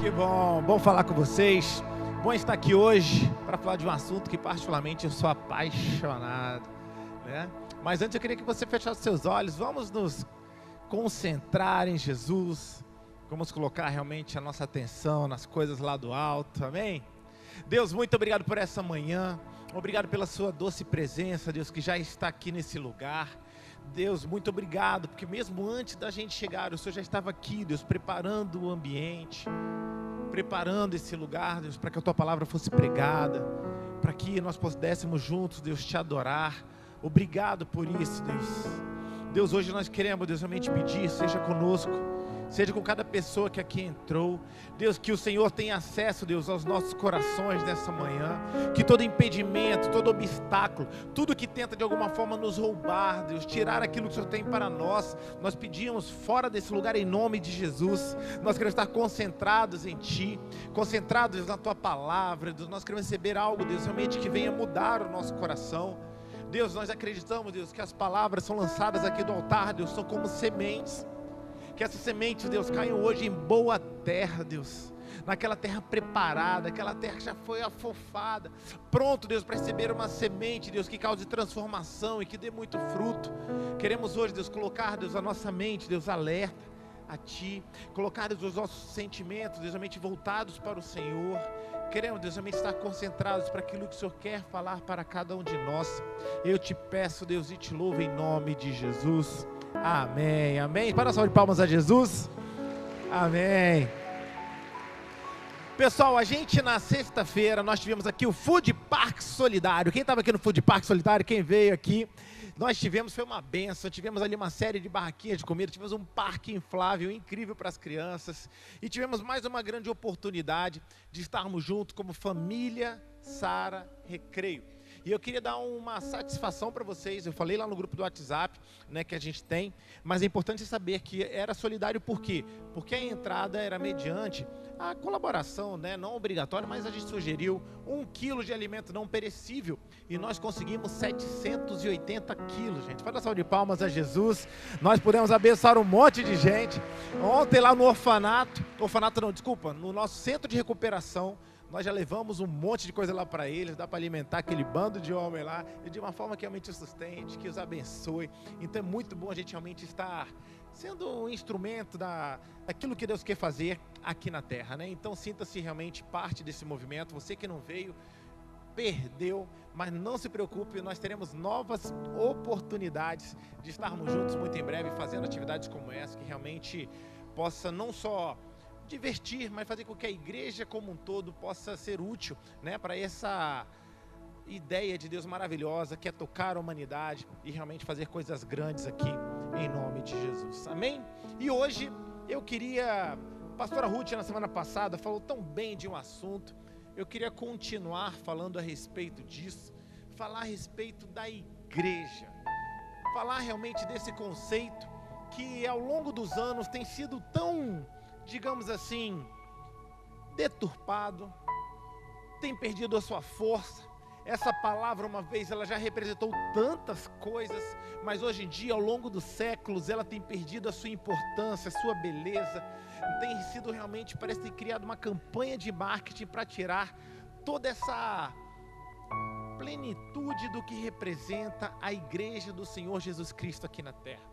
Que bom, bom falar com vocês. Bom estar aqui hoje para falar de um assunto que particularmente eu sou apaixonado, né? Mas antes eu queria que você fechasse seus olhos. Vamos nos concentrar em Jesus. Vamos colocar realmente a nossa atenção nas coisas lá do alto, amém? Deus, muito obrigado por essa manhã. Obrigado pela sua doce presença, Deus, que já está aqui nesse lugar. Deus, muito obrigado, porque mesmo antes da gente chegar, o Senhor já estava aqui, Deus, preparando o ambiente, preparando esse lugar, Deus, para que a Tua palavra fosse pregada, para que nós pudéssemos juntos, Deus, Te adorar. Obrigado por isso, Deus. Deus, hoje nós queremos, Deus, realmente pedir, seja conosco, seja com cada pessoa que aqui entrou. Deus, que o Senhor tenha acesso, Deus, aos nossos corações nessa manhã. Que todo impedimento, todo obstáculo, tudo que tenta de alguma forma nos roubar, Deus, tirar aquilo que o Senhor tem para nós pedimos fora desse lugar em nome de Jesus. Nós queremos estar concentrados em Ti, concentrados, Deus, na Tua palavra, Deus. Nós queremos receber algo, Deus, realmente que venha mudar o nosso coração. Deus, nós acreditamos, Deus, que as palavras são lançadas aqui do altar, Deus, são como sementes. Que essas sementes, Deus, caiam hoje em boa terra, Deus. Naquela terra preparada, aquela terra que já foi afofada. Pronto, Deus, para receber uma semente, Deus, que cause transformação e que dê muito fruto. Queremos hoje, Deus, colocar, Deus, a nossa mente, Deus, alerta a Ti. Colocar, Deus, os nossos sentimentos, Deus, realmente voltados para o Senhor. Queremos, Deus, realmente estar concentrados para aquilo que o Senhor quer falar para cada um de nós. Eu Te peço, Deus, e Te louvo em nome de Jesus. Amém, amém. Para a salva de palmas a Jesus. Amém. Pessoal, a gente na sexta-feira, nós tivemos aqui o Food Park Solidário. Quem estava aqui no Food Park Solidário, quem veio aqui, nós tivemos, foi uma bênção, tivemos ali uma série de barraquinhas de comida, tivemos um parque inflável incrível para as crianças, e tivemos mais uma grande oportunidade de estarmos juntos como família Sara Recreio. E eu queria dar uma satisfação para vocês. Eu falei lá no grupo do WhatsApp, né, que a gente tem, mas é importante saber que era solidário por quê? Porque a entrada era mediante a colaboração, né, não obrigatória, mas a gente sugeriu 1 quilo de alimento não perecível e nós conseguimos 780 quilos, gente. Faz uma salva de palmas a Jesus. Nós pudemos abençoar um monte de gente. Ontem lá no no nosso centro de recuperação, nós já levamos um monte de coisa lá para eles, dá para alimentar aquele bando de homem lá, e de uma forma que realmente os sustente, que os abençoe. Então é muito bom a gente realmente estar sendo um instrumento daquilo que Deus quer fazer aqui na terra, né? Então sinta-se realmente parte desse movimento. Você que não veio, perdeu, mas não se preocupe, nós teremos novas oportunidades de estarmos juntos muito em breve, fazendo atividades como essa, que realmente possa não só divertir, mas fazer com que a igreja como um todo possa ser útil, né, para essa ideia de Deus maravilhosa, que é tocar a humanidade e realmente fazer coisas grandes aqui, em nome de Jesus, amém? E hoje eu queria, a pastora Ruth na semana passada falou tão bem de um assunto, eu queria continuar falando a respeito disso, falar a respeito da igreja, falar realmente desse conceito que ao longo dos anos tem sido tão, digamos assim, deturpado, tem perdido a sua força. Essa palavra uma vez ela já representou tantas coisas, mas hoje em dia, ao longo dos séculos, ela tem perdido a sua importância, a sua beleza. Tem sido realmente, parece ter criado uma campanha de marketing para tirar toda essa plenitude do que representa a igreja do Senhor Jesus Cristo aqui na terra.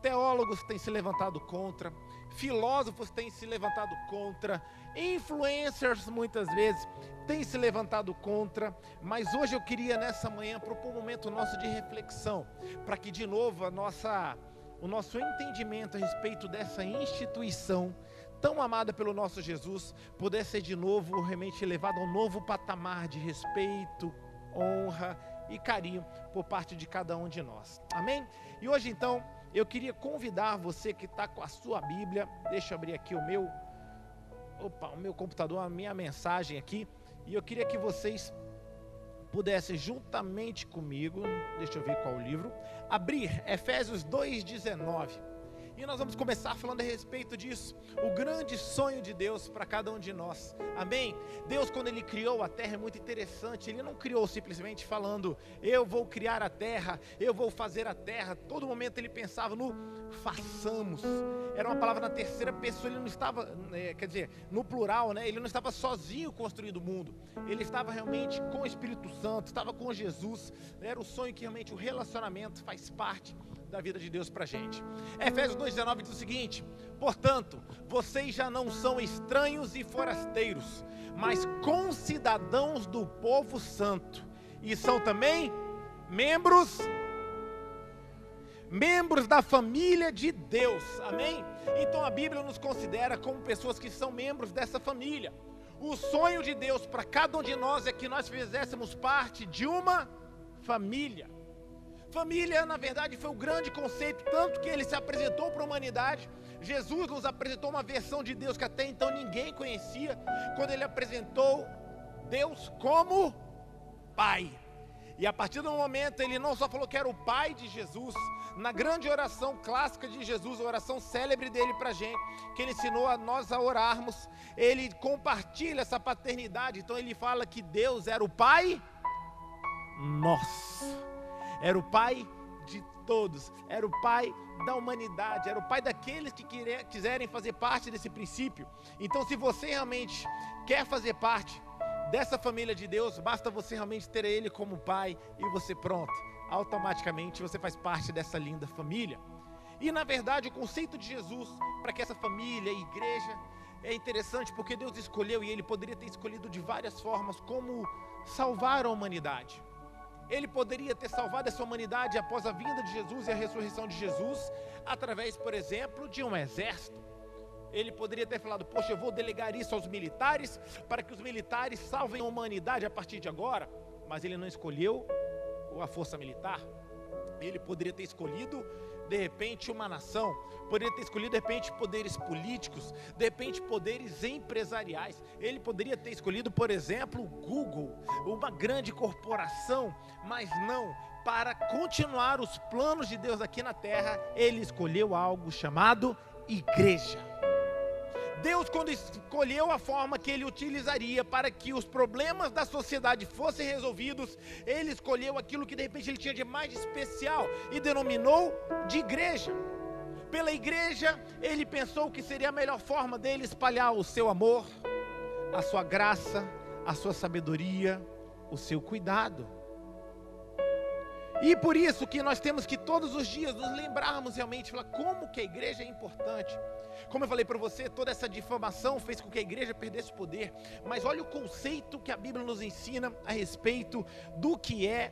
Teólogos têm se levantado contra, filósofos têm se levantado contra, influencers muitas vezes têm se levantado contra, mas hoje eu queria nessa manhã propor um momento nosso de reflexão, para que de novo o nosso entendimento a respeito dessa instituição tão amada pelo nosso Jesus, pudesse ser de novo realmente levado a um novo patamar de respeito, honra e carinho por parte de cada um de nós, amém? E hoje então, eu queria convidar você que está com a sua Bíblia, deixa eu abrir aqui o meu computador, a minha mensagem aqui, e eu queria que vocês pudessem juntamente comigo, deixa eu ver qual o livro, abrir Efésios 2,19, E nós vamos começar falando a respeito disso, o grande sonho de Deus para cada um de nós, amém? Deus, quando Ele criou a terra, é muito interessante. Ele não criou simplesmente falando, eu vou criar a terra, eu vou fazer a terra. Todo momento Ele pensava no façamos. Era uma palavra na terceira pessoa. Ele não estava, no plural, né? Ele não estava sozinho construindo o mundo. Ele estava realmente com o Espírito Santo, estava com Jesus. Era o sonho que realmente o relacionamento faz parte da vida de Deus pra gente. Efésios 2,19 diz o seguinte: portanto, vocês já não são estranhos e forasteiros, mas concidadãos do povo santo, e são também membros da família de Deus, amém? Então a Bíblia nos considera como pessoas que são membros dessa família. O sonho de Deus para cada um de nós é que nós fizéssemos parte de uma família. Família, na verdade, foi o grande conceito, tanto que Ele se apresentou para a humanidade. Jesus nos apresentou uma versão de Deus que até então ninguém conhecia, quando Ele apresentou Deus como Pai. E a partir do momento, Ele não só falou que era o Pai de Jesus, na grande oração clássica de Jesus, a oração célebre dele para a gente, que Ele ensinou a nós a orarmos, Ele compartilha essa paternidade. Então Ele fala que Deus era o Pai nosso. Era o Pai de todos, era o Pai da humanidade, era o Pai daqueles que quiserem fazer parte desse princípio. Então, se você realmente quer fazer parte dessa família de Deus, basta você realmente ter Ele como Pai e você pronto, automaticamente você faz parte dessa linda família. E na verdade o conceito de Jesus para que essa família, a igreja, é interessante porque Deus escolheu, e Ele poderia ter escolhido de várias formas como salvar a humanidade. Ele poderia ter salvado essa humanidade após a vinda de Jesus e a ressurreição de Jesus, através, por exemplo, de um exército. Ele poderia ter falado, poxa, eu vou delegar isso aos militares, para que os militares salvem a humanidade a partir de agora. Mas Ele não escolheu a força militar. Ele poderia ter escolhido, de repente, uma nação. Poderia ter escolhido, de repente, poderes políticos, de repente, poderes empresariais. Ele poderia ter escolhido, por exemplo, o Google, uma grande corporação, mas não. Para continuar os planos de Deus aqui na terra, Ele escolheu algo chamado igreja. Deus, quando escolheu a forma que Ele utilizaria para que os problemas da sociedade fossem resolvidos, Ele escolheu aquilo que de repente Ele tinha de mais especial e denominou de igreja. Pela igreja, Ele pensou que seria a melhor forma dele espalhar o seu amor, a sua graça, a sua sabedoria, o seu cuidado. E por isso que nós temos que todos os dias nos lembrarmos realmente, falar como que a igreja é importante. Como eu falei para você, toda essa difamação fez com que a igreja perdesse poder. Mas olha o conceito que a Bíblia nos ensina a respeito do que é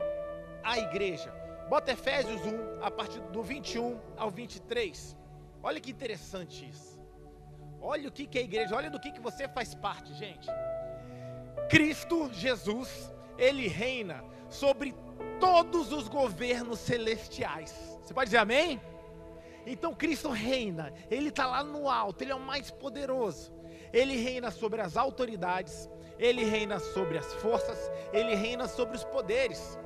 a igreja. Bota Efésios 1, a partir do 21 ao 23. Olha que interessante isso. Olha o que é a igreja, olha do que você faz parte, gente. Cristo Jesus, Ele reina sobre todos os governos celestiais. Você pode dizer amém? Então Cristo reina, Ele está lá no alto, Ele é o mais poderoso. Ele reina sobre as autoridades, Ele reina sobre as forças, Ele reina sobre os poderes.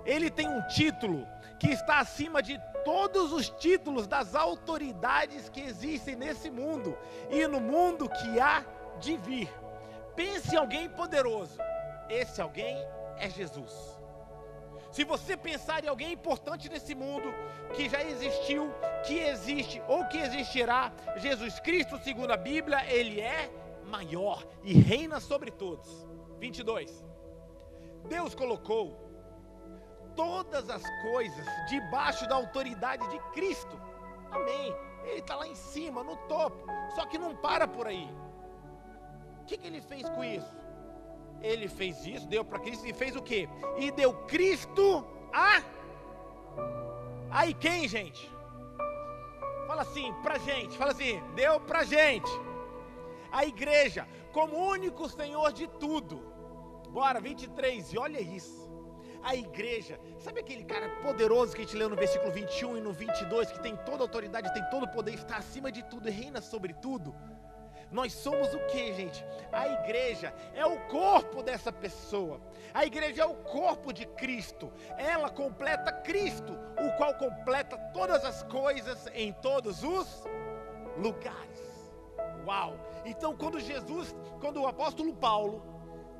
Ele tem um título que está acima de todos os títulos das autoridades que existem nesse mundo e no mundo que há de vir. Pense em alguém poderoso, esse alguém é Jesus. Se você pensar em alguém importante nesse mundo, que já existiu, que existe ou que existirá, Jesus Cristo, segundo a Bíblia, Ele é maior e reina sobre todos. 22. Deus colocou todas as coisas debaixo da autoridade de Cristo. Amém. Ele está lá em cima, no topo. Só que não para por aí. O que Ele fez com isso? Ele fez isso, deu para Cristo e fez o quê? E deu Cristo a... Aí quem, gente? Fala assim, pra gente. Fala assim, deu pra gente. A igreja, como único Senhor de tudo. Bora, 23, e olha isso. A igreja, sabe aquele cara poderoso que a gente leu no versículo 21 e no 22, que tem toda a autoridade, tem todo o poder, está acima de tudo e reina sobre tudo? Nós somos o que, gente? A igreja é o corpo dessa pessoa. A igreja é o corpo de Cristo. Ela completa Cristo, o qual completa todas as coisas em todos os lugares. Uau! Então quando o apóstolo Paulo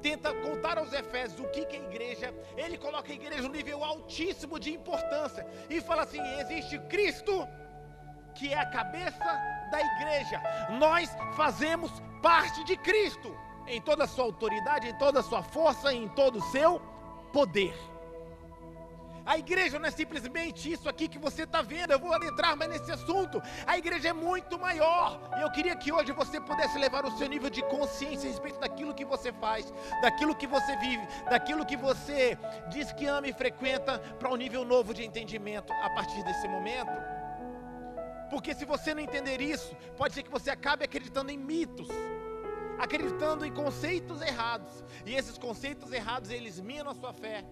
tenta contar aos Efésios o que é igreja, ele coloca a igreja num nível altíssimo de importância e fala assim: existe Cristo, que é a cabeça da igreja. Nós fazemos parte de Cristo, em toda a sua autoridade, em toda a sua força, em todo o seu poder. A igreja não é simplesmente isso aqui que você está vendo. Eu vou adentrar mais nesse assunto. A igreja é muito maior. E eu queria que hoje você pudesse levar o seu nível de consciência a respeito daquilo que você faz, daquilo que você vive, daquilo que você diz que ama e frequenta, para um nível novo de entendimento a partir desse momento. Porque se você não entender isso, pode ser que você acabe acreditando em mitos, acreditando em conceitos errados. E esses conceitos errados, eles minam a sua fé,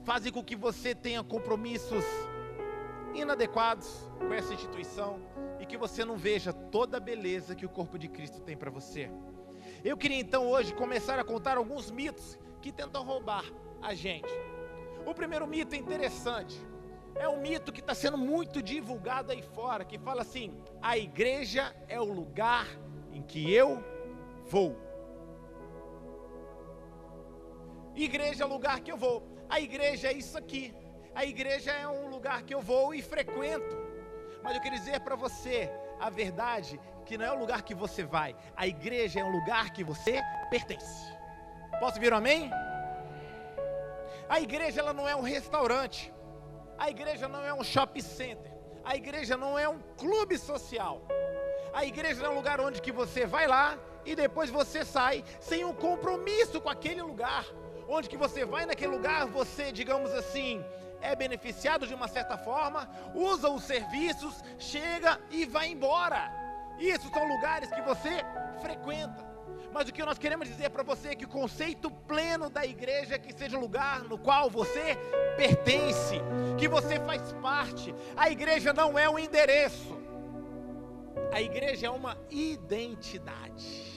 fazem com que você tenha compromissos inadequados com essa instituição e que você não veja toda a beleza que o corpo de Cristo tem para você. Eu queria então hoje começar a contar alguns mitos que tentam roubar a gente. O primeiro mito é interessante. É um mito que está sendo muito divulgado aí fora, que fala assim: a igreja é o lugar em que eu vou. Igreja é o lugar que eu vou. A igreja é isso aqui. A igreja é um lugar que eu vou e frequento. Mas eu quero dizer para você a verdade, que não é o lugar que você vai. A igreja é um lugar que você pertence. Posso ouvir um amém? A igreja, ela não é um restaurante. A igreja não é um shopping center. A igreja não é um clube social. A igreja é um lugar onde que você vai lá e depois você sai sem um compromisso com aquele lugar. Onde que você vai naquele lugar, você, digamos assim, é beneficiado de uma certa forma, usa os serviços, chega e vai embora. Isso são lugares que você frequenta. Mas o que nós queremos dizer para você é que o conceito pleno da igreja é que seja um lugar no qual você pertence, que você faz parte. A igreja não é um endereço. A igreja é uma identidade.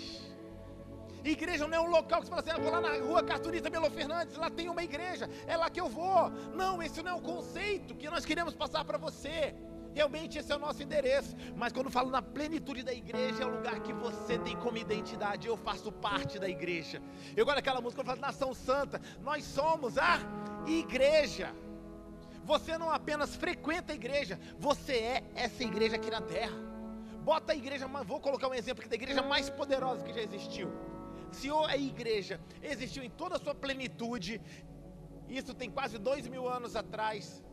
Igreja não é um local que você fala assim: eu vou lá na rua Cartunista Belo Fernandes, lá tem uma igreja, é lá que eu vou. Não, esse não é o conceito que nós queremos passar para você. Realmente esse é o nosso endereço. Mas quando falo na plenitude da igreja, é o lugar que você tem como identidade. Eu faço parte da igreja. Eu gosto daquela música, eu falo Nação Santa. Nós somos a igreja. Você não apenas frequenta a igreja, você é essa igreja aqui na terra. Bota a igreja, vou colocar um exemplo aqui da igreja mais poderosa que já existiu. Se a igreja existiu em toda a sua plenitude, isso tem quase 2000 anos atrás,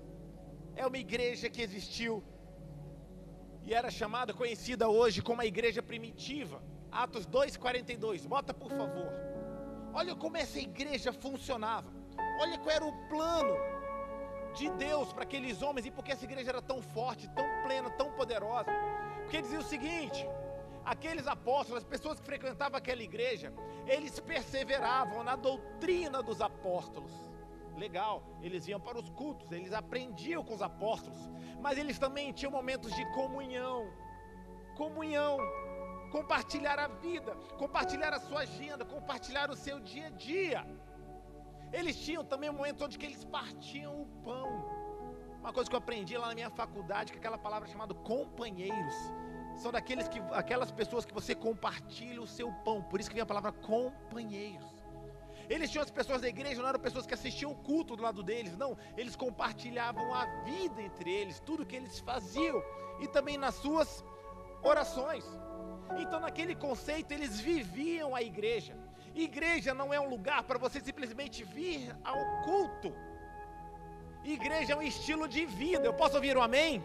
é uma igreja que existiu e era chamada, conhecida hoje como a igreja primitiva. Atos 2:42, bota por favor. Olha como essa igreja funcionava, olha qual era o plano de Deus para aqueles homens, e porque essa igreja era tão forte, tão plena, tão poderosa. Porque dizia o seguinte: aqueles apóstolos, as pessoas que frequentavam aquela igreja, eles perseveravam na doutrina dos apóstolos. Legal, eles iam para os cultos, eles aprendiam com os apóstolos, mas eles também tinham momentos de comunhão, compartilhar a vida, compartilhar a sua agenda, compartilhar o seu dia a dia. Eles tinham também momentos onde que eles partiam o pão. Uma coisa que eu aprendi lá na minha faculdade, que é aquela palavra chamada companheiros. São aquelas pessoas que você compartilha o seu pão. Por isso que vem a palavra companheiros. Eles tinham as pessoas da igreja, não eram pessoas que assistiam o culto do lado deles, não. Eles compartilhavam a vida entre eles, tudo que eles faziam, e também nas suas orações. Então naquele conceito eles viviam a igreja. Igreja não é um lugar para você simplesmente vir ao culto. Igreja é um estilo de vida. Eu posso ouvir um amém?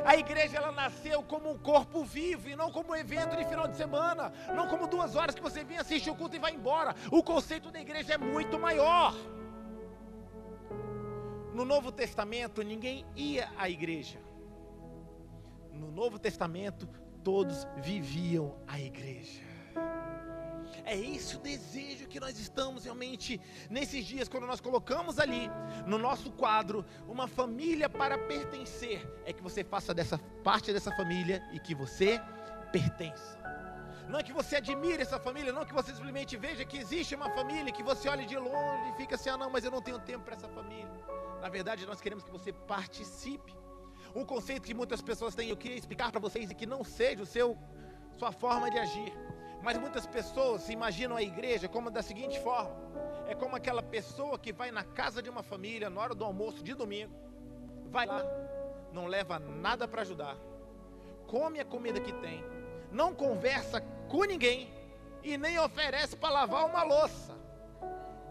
A igreja, ela nasceu como um corpo vivo e não como um evento de final de semana, não como 2 horas que você vem assistir o culto e vai embora. O conceito da igreja é muito maior. No Novo Testamento ninguém ia à igreja. No Novo Testamento todos viviam a igreja. É esse o desejo que nós estamos realmente nesses dias, quando nós colocamos ali no nosso quadro uma família para pertencer, é que você faça parte dessa família e que você pertença. Não é que você admire essa família, não que você simplesmente veja que existe uma família, que você olhe de longe e fica assim, não, mas eu não tenho tempo para essa família. Na verdade, nós queremos que você participe. Um conceito que muitas pessoas têm, eu queria explicar para vocês, e que não seja sua forma de agir. Mas muitas pessoas imaginam a igreja como da seguinte forma: é como aquela pessoa que vai na casa de uma família, na hora do almoço de domingo, vai lá, não leva nada para ajudar, come a comida que tem, não conversa com ninguém e nem oferece para lavar uma louça.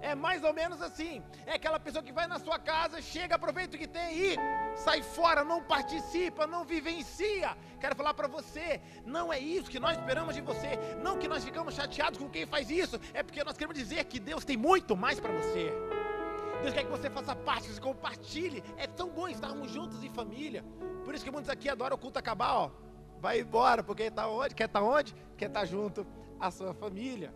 É mais ou menos assim. É aquela pessoa que vai na sua casa, chega, aproveita o que tem e sai fora, não participa, não vivencia. Quero falar para você, não é isso que nós esperamos de você. Não que nós ficamos chateados com quem faz isso, é porque nós queremos dizer que Deus tem muito mais para você. Deus quer que você faça parte, que você compartilhe. É tão bom estarmos juntos em família. Por isso que muitos aqui adoram o culto acabar, vai embora, porque tá onde? Quer estar onde? Quer estar junto à sua família.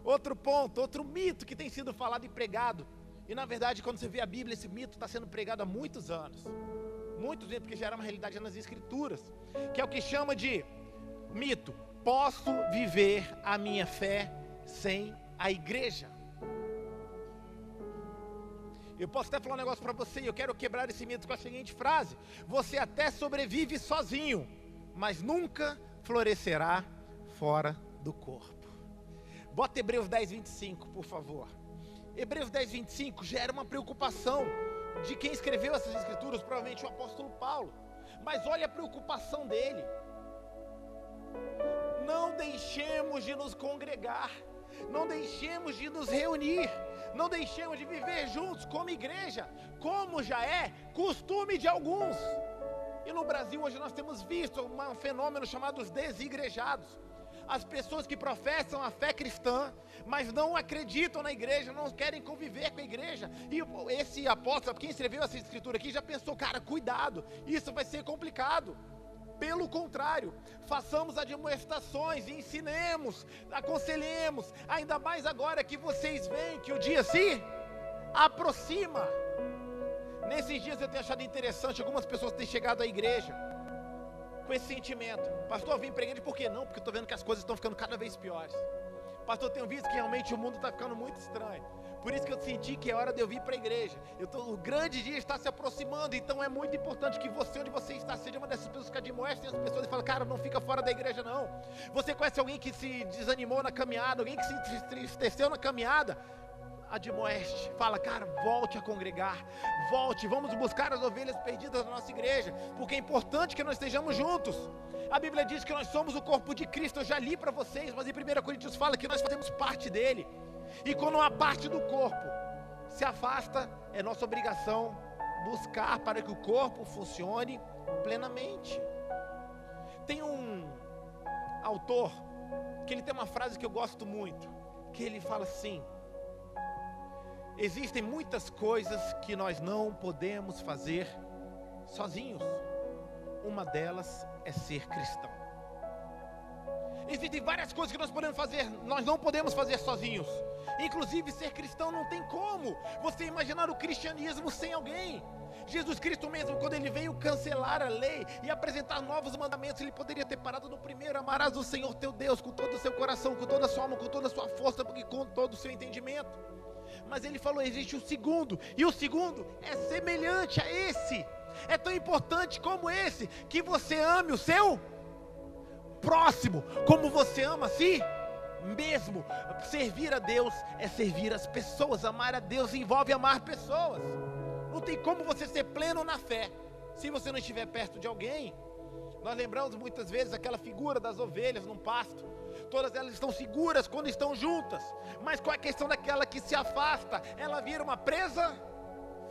Outro ponto, outro mito que tem sido falado e pregado, e na verdade quando você vê a Bíblia, esse mito está sendo pregado há muitos anos, porque já era uma realidade nas Escrituras, que é o que chama de mito: posso viver a minha fé sem a igreja. Eu posso até falar um negócio para você, e eu quero quebrar esse mito com a seguinte frase: você até sobrevive sozinho, mas nunca florescerá fora do corpo. Bota Hebreus 10, 25, por favor. Hebreus 10, 25 já era uma preocupação de quem escreveu essas escrituras, provavelmente o apóstolo Paulo. Mas olha a preocupação dele: não deixemos de nos congregar, não deixemos de nos reunir, não deixemos de viver juntos como igreja, como já é costume de alguns. E no Brasil hoje nós temos visto um fenômeno chamado os desigrejados. As pessoas que professam a fé cristã, mas não acreditam na igreja, não querem conviver com a igreja. E esse apóstolo, quem escreveu essa escritura aqui, já pensou: cara, cuidado, isso vai ser complicado. Pelo contrário, façamos admoestações, ensinemos, aconselhemos, ainda mais agora que vocês veem que o dia se aproxima. Nesses dias eu tenho achado interessante, algumas pessoas têm chegado à igreja com esse sentimento: pastor, eu vim pregando, por quê? Não, porque eu estou vendo que as coisas estão ficando cada vez piores. Pastor, eu tenho visto que realmente o mundo está ficando muito estranho. Por isso que eu senti que é hora de eu vir para a igreja. O grande dia está se aproximando, então é muito importante que você, onde você está, seja uma dessas pessoas que admoestem as pessoas e fala: cara, não fica fora da igreja não. Você conhece alguém que se desanimou na caminhada, alguém que se entristeceu na caminhada? Admoeste, fala: cara, volte a congregar, volte, vamos buscar as ovelhas perdidas da nossa igreja, porque é importante que nós estejamos juntos. A Bíblia diz que nós somos o corpo de Cristo. Eu já li para vocês, mas em 1 Coríntios fala que nós fazemos parte dele, e quando uma parte do corpo se afasta, é nossa obrigação buscar para que o corpo funcione plenamente. Tem um autor que ele tem uma frase que eu gosto muito, que ele fala assim: existem muitas coisas que nós não podemos fazer sozinhos. Uma delas é ser cristão. Existem várias coisas que nós podemos fazer, nós não podemos fazer sozinhos. Inclusive ser cristão não tem como você imaginar o cristianismo sem alguém. Jesus Cristo mesmo, quando ele veio cancelar a lei e apresentar novos mandamentos, ele poderia ter parado no primeiro: amarás o Senhor teu Deus com todo o seu coração, com toda a sua alma, com toda a sua força e com todo o seu entendimento. Mas ele falou: existe o segundo, e o segundo é semelhante a esse, é tão importante como esse, que você ame o seu próximo como você ama a si mesmo. Servir a Deus é servir as pessoas. Amar a Deus envolve amar pessoas. Não tem como você ser pleno na fé se você não estiver perto de alguém. Nós lembramos muitas vezes aquela figura das ovelhas num pasto. Todas elas estão seguras quando estão juntas, mas qual é a questão daquela que se afasta? Ela vira uma presa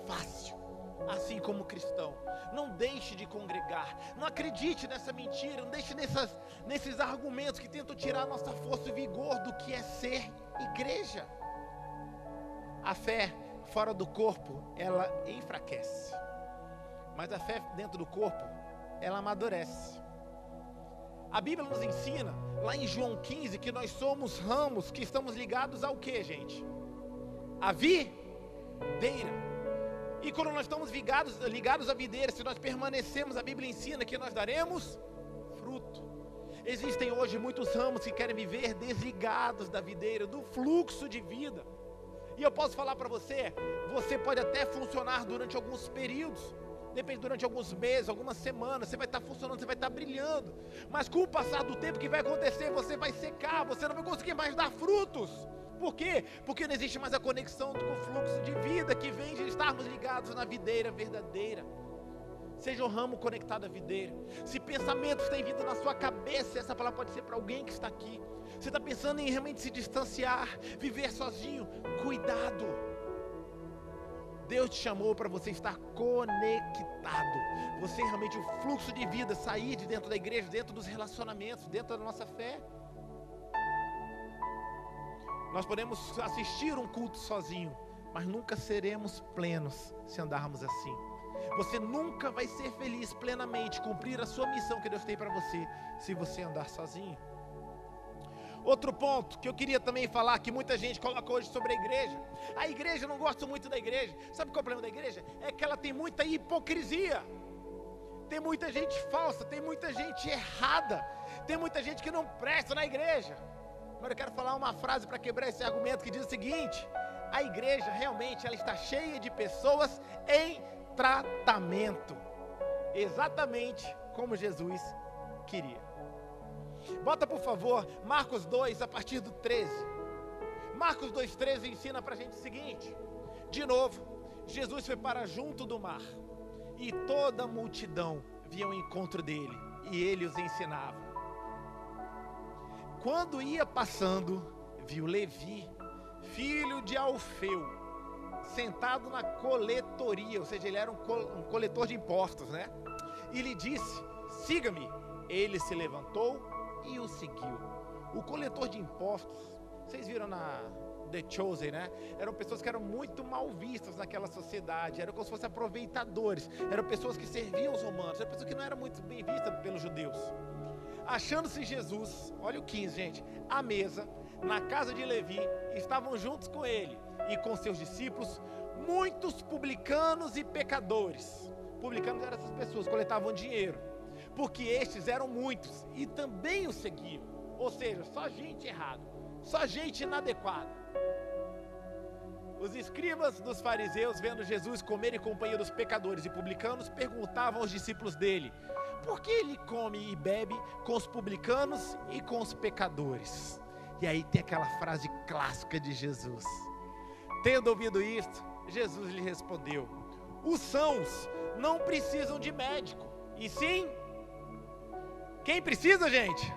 fácil. Assim como o cristão, não deixe de congregar, não acredite nessa mentira, não deixe nesses argumentos que tentam tirar a nossa força e vigor do que é ser igreja. A fé fora do corpo, ela enfraquece, mas a fé dentro do corpo, ela amadurece. A Bíblia nos ensina, lá em João 15, que nós somos ramos que estamos ligados ao que, gente? A videira. E quando nós estamos ligados à videira, se nós permanecemos, a Bíblia ensina que nós daremos fruto. Existem hoje muitos ramos que querem viver desligados da videira, do fluxo de vida. E eu posso falar para você, você pode até funcionar durante alguns períodos, depende, durante alguns meses, algumas semanas, você vai estar funcionando, você vai estar brilhando. Mas com o passar do tempo, o que vai acontecer? Você vai secar, você não vai conseguir mais dar frutos. Por quê? Porque não existe mais a conexão com o fluxo de vida que vem de estarmos ligados na videira verdadeira. Seja um ramo conectado à videira. Se pensamentos têm vindo na sua cabeça, essa palavra pode ser para alguém que está aqui. Você está pensando em realmente se distanciar, viver sozinho, cuidado. Deus te chamou para você estar conectado. Você realmente, o fluxo de vida, sair de dentro da igreja, dentro dos relacionamentos, dentro da nossa fé. Nós podemos assistir um culto sozinho, mas nunca seremos plenos se andarmos assim. Você nunca vai ser feliz plenamente, cumprir a sua missão que Deus tem para você, se você andar sozinho. Outro ponto que eu queria também falar, que muita gente coloca hoje sobre a igreja. A igreja, eu não gosto muito da igreja. Sabe qual é o problema da igreja? É que ela tem muita hipocrisia. Tem muita gente falsa, tem muita gente errada. Tem muita gente que não presta na igreja. Agora eu quero falar uma frase para quebrar esse argumento que diz o seguinte: a igreja realmente ela está cheia de pessoas em tratamento. Exatamente como Jesus queria. Bota por favor Marcos 2 a partir do 13. Marcos 2,13 ensina pra gente o seguinte: de novo, Jesus foi para junto do mar, e toda a multidão vinha ao encontro dele, e ele os ensinava. Quando ia passando, viu Levi, filho de Alfeu, sentado na coletoria, ou seja, ele era um coletor de impostos, né? E lhe disse: siga-me. Ele se levantou e o seguiu. O coletor de impostos, vocês viram na The Chosen, né? Eram pessoas que eram muito mal vistas naquela sociedade, eram como se fossem aproveitadores, eram pessoas que serviam os romanos, eram pessoas que não eram muito bem vistas pelos judeus. Achando-se Jesus, olha o 15, gente, à mesa, na casa de Levi, estavam juntos com ele e com seus discípulos, muitos publicanos e pecadores. Publicanos eram essas pessoas, coletavam dinheiro, porque estes eram muitos e também o seguiam. Ou seja, só gente errada, só gente inadequada. Os escribas dos fariseus, vendo Jesus comer em companhia dos pecadores e publicanos, perguntavam aos discípulos dele: por que ele come e bebe com os publicanos e com os pecadores? E aí tem aquela frase clássica de Jesus. Tendo ouvido isto, Jesus lhe respondeu: os sãos não precisam de médico, e sim, quem precisa, gente?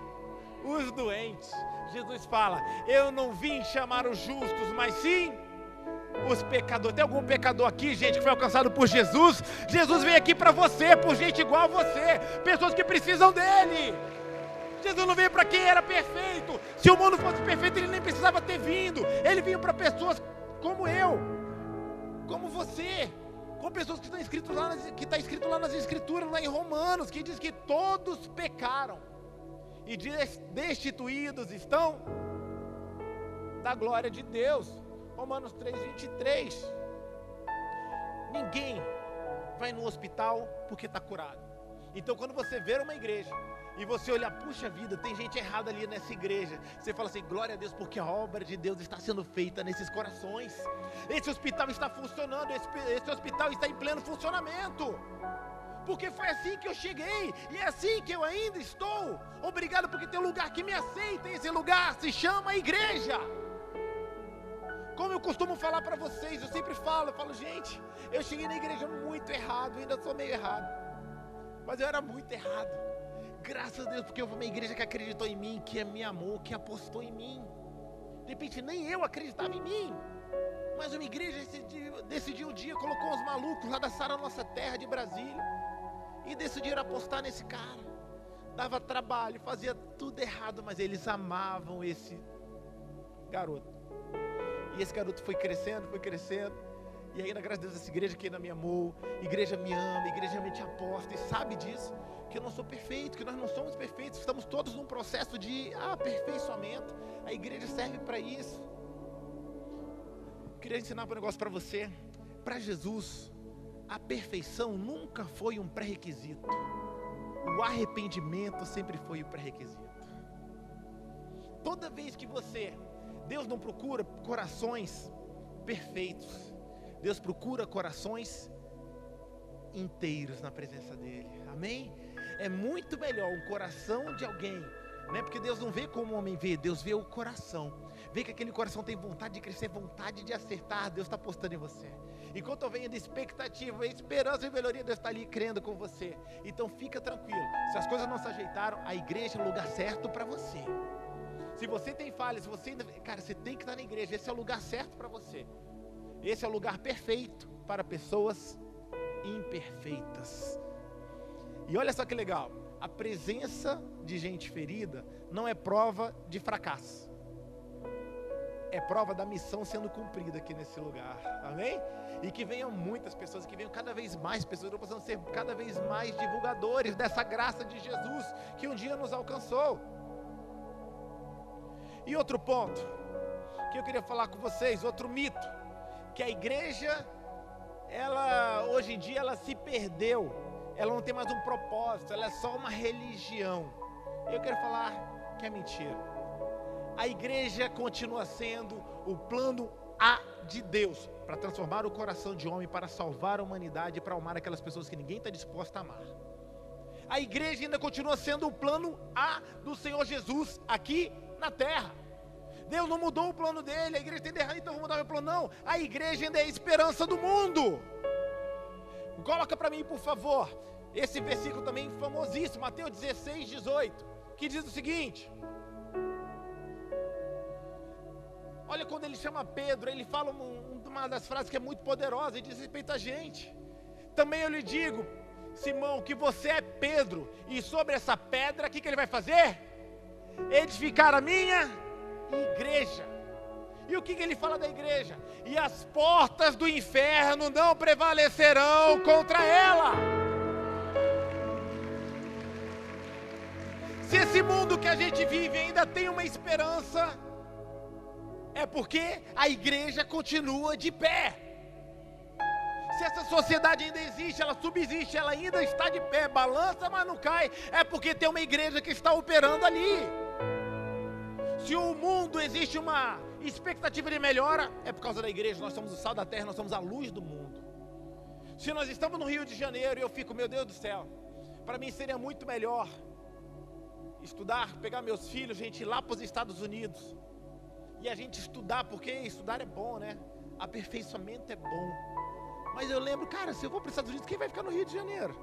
Os doentes. Jesus fala: eu não vim chamar os justos, mas sim os pecadores. Tem algum pecador aqui, gente, que foi alcançado por Jesus? Jesus veio aqui para você, por gente igual a você, pessoas que precisam dele. Jesus não veio para quem era perfeito. Se o mundo fosse perfeito, ele nem precisava ter vindo. Ele veio para pessoas como eu, como você, com pessoas que estão escritos lá está escrito lá nas escrituras, lá em Romanos, que diz que todos pecaram e destituídos estão da glória de Deus. Romanos 3:23. Ninguém vai no hospital porque está curado. Então quando você vê uma igreja e você olhar, puxa vida, tem gente errada ali nessa igreja, você fala assim: glória a Deus, porque a obra de Deus está sendo feita nesses corações. Esse hospital está funcionando, esse hospital está em pleno funcionamento, porque foi assim que eu cheguei, e é assim que eu ainda estou. Obrigado, porque tem um lugar que me aceita, e esse lugar se chama igreja. Como eu costumo falar para vocês, eu sempre falo, gente, eu cheguei na igreja muito errado, ainda sou meio errado, mas eu era muito errado. Graças a Deus, porque houve uma igreja que acreditou em mim, que me amou, que apostou em mim. De repente nem eu acreditava em mim, mas uma igreja decidiu um dia, colocou uns malucos lá da Sara Nossa Terra de Brasília, e decidiram apostar nesse cara. Dava trabalho, fazia tudo errado, mas eles amavam esse garoto. E esse garoto foi crescendo, e aí na graça de Deus, essa igreja que ainda me amou, igreja me ama, igreja me aposta, e sabe disso, que eu não sou perfeito, que nós não somos perfeitos, estamos todos num processo de aperfeiçoamento. A igreja serve para isso. Queria ensinar um negócio para você. Para Jesus, a perfeição nunca foi um pré-requisito. O arrependimento sempre foi o pré-requisito. toda vez que Deus não procura corações perfeitos, Deus procura corações inteiros na presença dele, amém? É muito melhor um coração de alguém, né? Porque Deus não vê como o homem vê, Deus vê o coração, vê que aquele coração tem vontade de crescer, vontade de acertar, Deus está apostando em você. Enquanto eu venho de expectativa, esperança e melhoria, Deus está ali crendo com você. Então fica tranquilo, se as coisas não se ajeitaram, a igreja é o lugar certo para você. Se você tem falhas, você tem que estar na igreja, esse é o lugar certo para você. Esse é o lugar perfeito para pessoas imperfeitas. E olha só que legal, a presença de gente ferida não é prova de fracasso, é prova da missão sendo cumprida aqui nesse lugar, amém? E que venham muitas pessoas, que venham cada vez mais pessoas, nós possamos ser cada vez mais divulgadores dessa graça de Jesus que um dia nos alcançou. E outro ponto que eu queria falar com vocês, outro mito, que a igreja, ela hoje em dia ela se perdeu, ela não tem mais um propósito, ela é só uma religião. Eu quero falar que é mentira. A igreja continua sendo o plano A de Deus, para transformar o coração de homem, para salvar a humanidade, para amar aquelas pessoas que ninguém está disposto a amar. A igreja ainda continua sendo o plano A do Senhor Jesus aqui na terra. Deus não mudou o plano dele, a igreja tem de errar, então vou mudar o meu plano, não. A igreja ainda é a esperança do mundo. Coloca para mim, por favor, esse versículo também famosíssimo, Mateus 16, 18, que diz o seguinte: olha, quando ele chama Pedro, ele fala uma das frases que é muito poderosa e diz respeito a gente. Também eu lhe digo, Simão, que você é Pedro, e sobre essa pedra, o que ele vai fazer? Edificar a minha igreja. E o que ele fala da igreja? E as portas do inferno não prevalecerão contra ela. Se esse mundo que a gente vive ainda tem uma esperança, é porque a igreja continua de pé. Se essa sociedade ainda existe, ela subsiste, ela ainda está de pé, balança, mas não cai, é porque tem uma igreja que está operando ali. Se o mundo existe uma expectativa de melhora, é por causa da igreja. Nós somos o sal da terra, nós somos a luz do mundo. Se nós estamos no Rio de Janeiro e eu fico, meu Deus do céu, para mim seria muito melhor estudar, pegar meus filhos, gente, ir lá para os Estados Unidos e a gente estudar, porque estudar é bom, né? Aperfeiçoamento é bom. Mas eu lembro, cara, se eu vou para os Estados Unidos, quem vai ficar no Rio de Janeiro?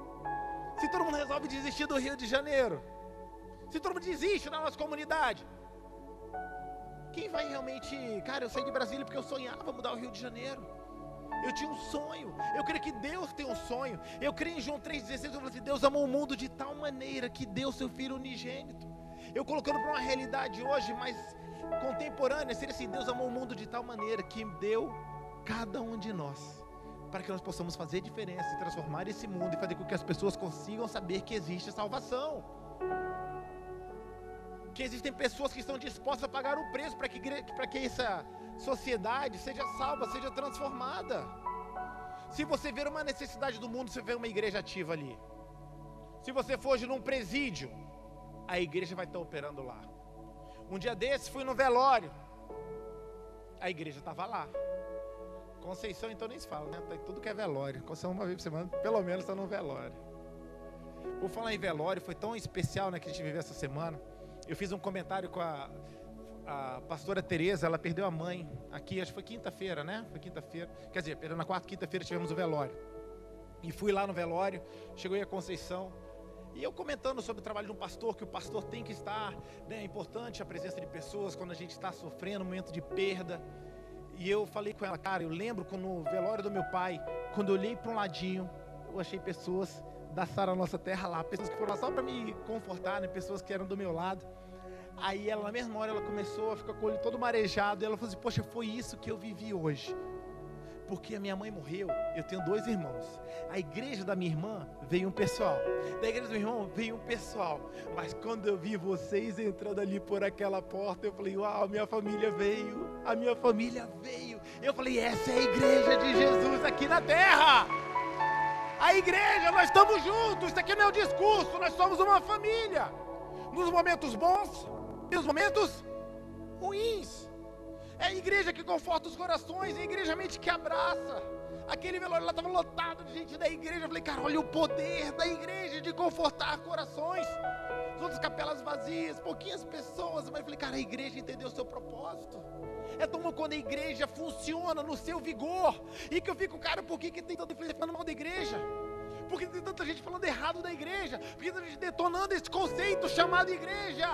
Se todo mundo resolve desistir do Rio de Janeiro, se todo mundo desiste na nossa comunidade, quem vai realmente... Cara, eu saí de Brasília porque eu sonhava mudar o Rio de Janeiro. Eu tinha um sonho. Eu creio que Deus tem um sonho. Eu creio em João 3,16, eu falo assim, Deus amou o mundo de tal maneira que deu seu Filho unigênito. Eu colocando para uma realidade hoje, mas contemporânea, seria assim, Deus amou o mundo de tal maneira que deu cada um de nós, para que nós possamos fazer diferença e transformar esse mundo e fazer com que as pessoas consigam saber que existe salvação. Que existem pessoas que estão dispostas a pagar o preço para que essa sociedade seja salva, seja transformada. Se você ver uma necessidade do mundo, você vê uma igreja ativa ali. Se você for hoje num presídio, a igreja vai estar operando lá. Um dia desses fui no velório, a igreja estava lá. Conceição então nem se fala, né? Tudo que é velório, Conceição uma vez por semana, pelo menos está no velório. Por falar em velório, foi tão especial, né, que a gente viveu essa semana. Eu fiz um comentário com a pastora Tereza, ela perdeu a mãe aqui, acho que foi quinta-feira, né? Foi quinta-feira, quer dizer, na quarta, quinta-feira tivemos o velório. E fui lá no velório, chegou aí a Conceição, e eu comentando sobre o trabalho de um pastor, que o pastor tem que estar, né? É importante a presença de pessoas quando a gente está sofrendo um momento de perda. E eu falei com ela, cara, eu lembro quando no velório do meu pai, quando eu olhei para um ladinho, eu achei pessoas da Sara Nossa Terra lá, pessoas que foram lá só para me confortar, né? Pessoas que eram do meu lado. Aí ela, na mesma hora, ela começou a ficar com o olho todo marejado, e ela falou assim, poxa, foi isso que eu vivi hoje, porque a minha mãe morreu, eu tenho 2 irmãos, a igreja da minha irmã veio um pessoal, da igreja do meu irmão veio um pessoal, mas quando eu vi vocês entrando ali por aquela porta, eu falei, uau, minha família veio, a minha família veio, eu falei, essa é a igreja de Jesus aqui na terra. A igreja, nós estamos juntos, isso aqui não é um discurso, nós somos uma família, nos momentos bons e nos momentos ruins. É a igreja que conforta os corações, é a igreja mente que abraça. Aquele velório lá estava lotado de gente da igreja. Eu falei, cara, olha o poder da igreja de confortar corações. As outras capelas vazias, pouquinhas pessoas. Mas eu falei, cara, a igreja entendeu o seu propósito. É tão bom quando a igreja funciona no seu vigor. E que eu fico, cara, por que tem tanta influência falando mal da igreja? Por que tem tanta gente falando errado da igreja? Por que tem tanta gente detonando esse conceito chamado igreja?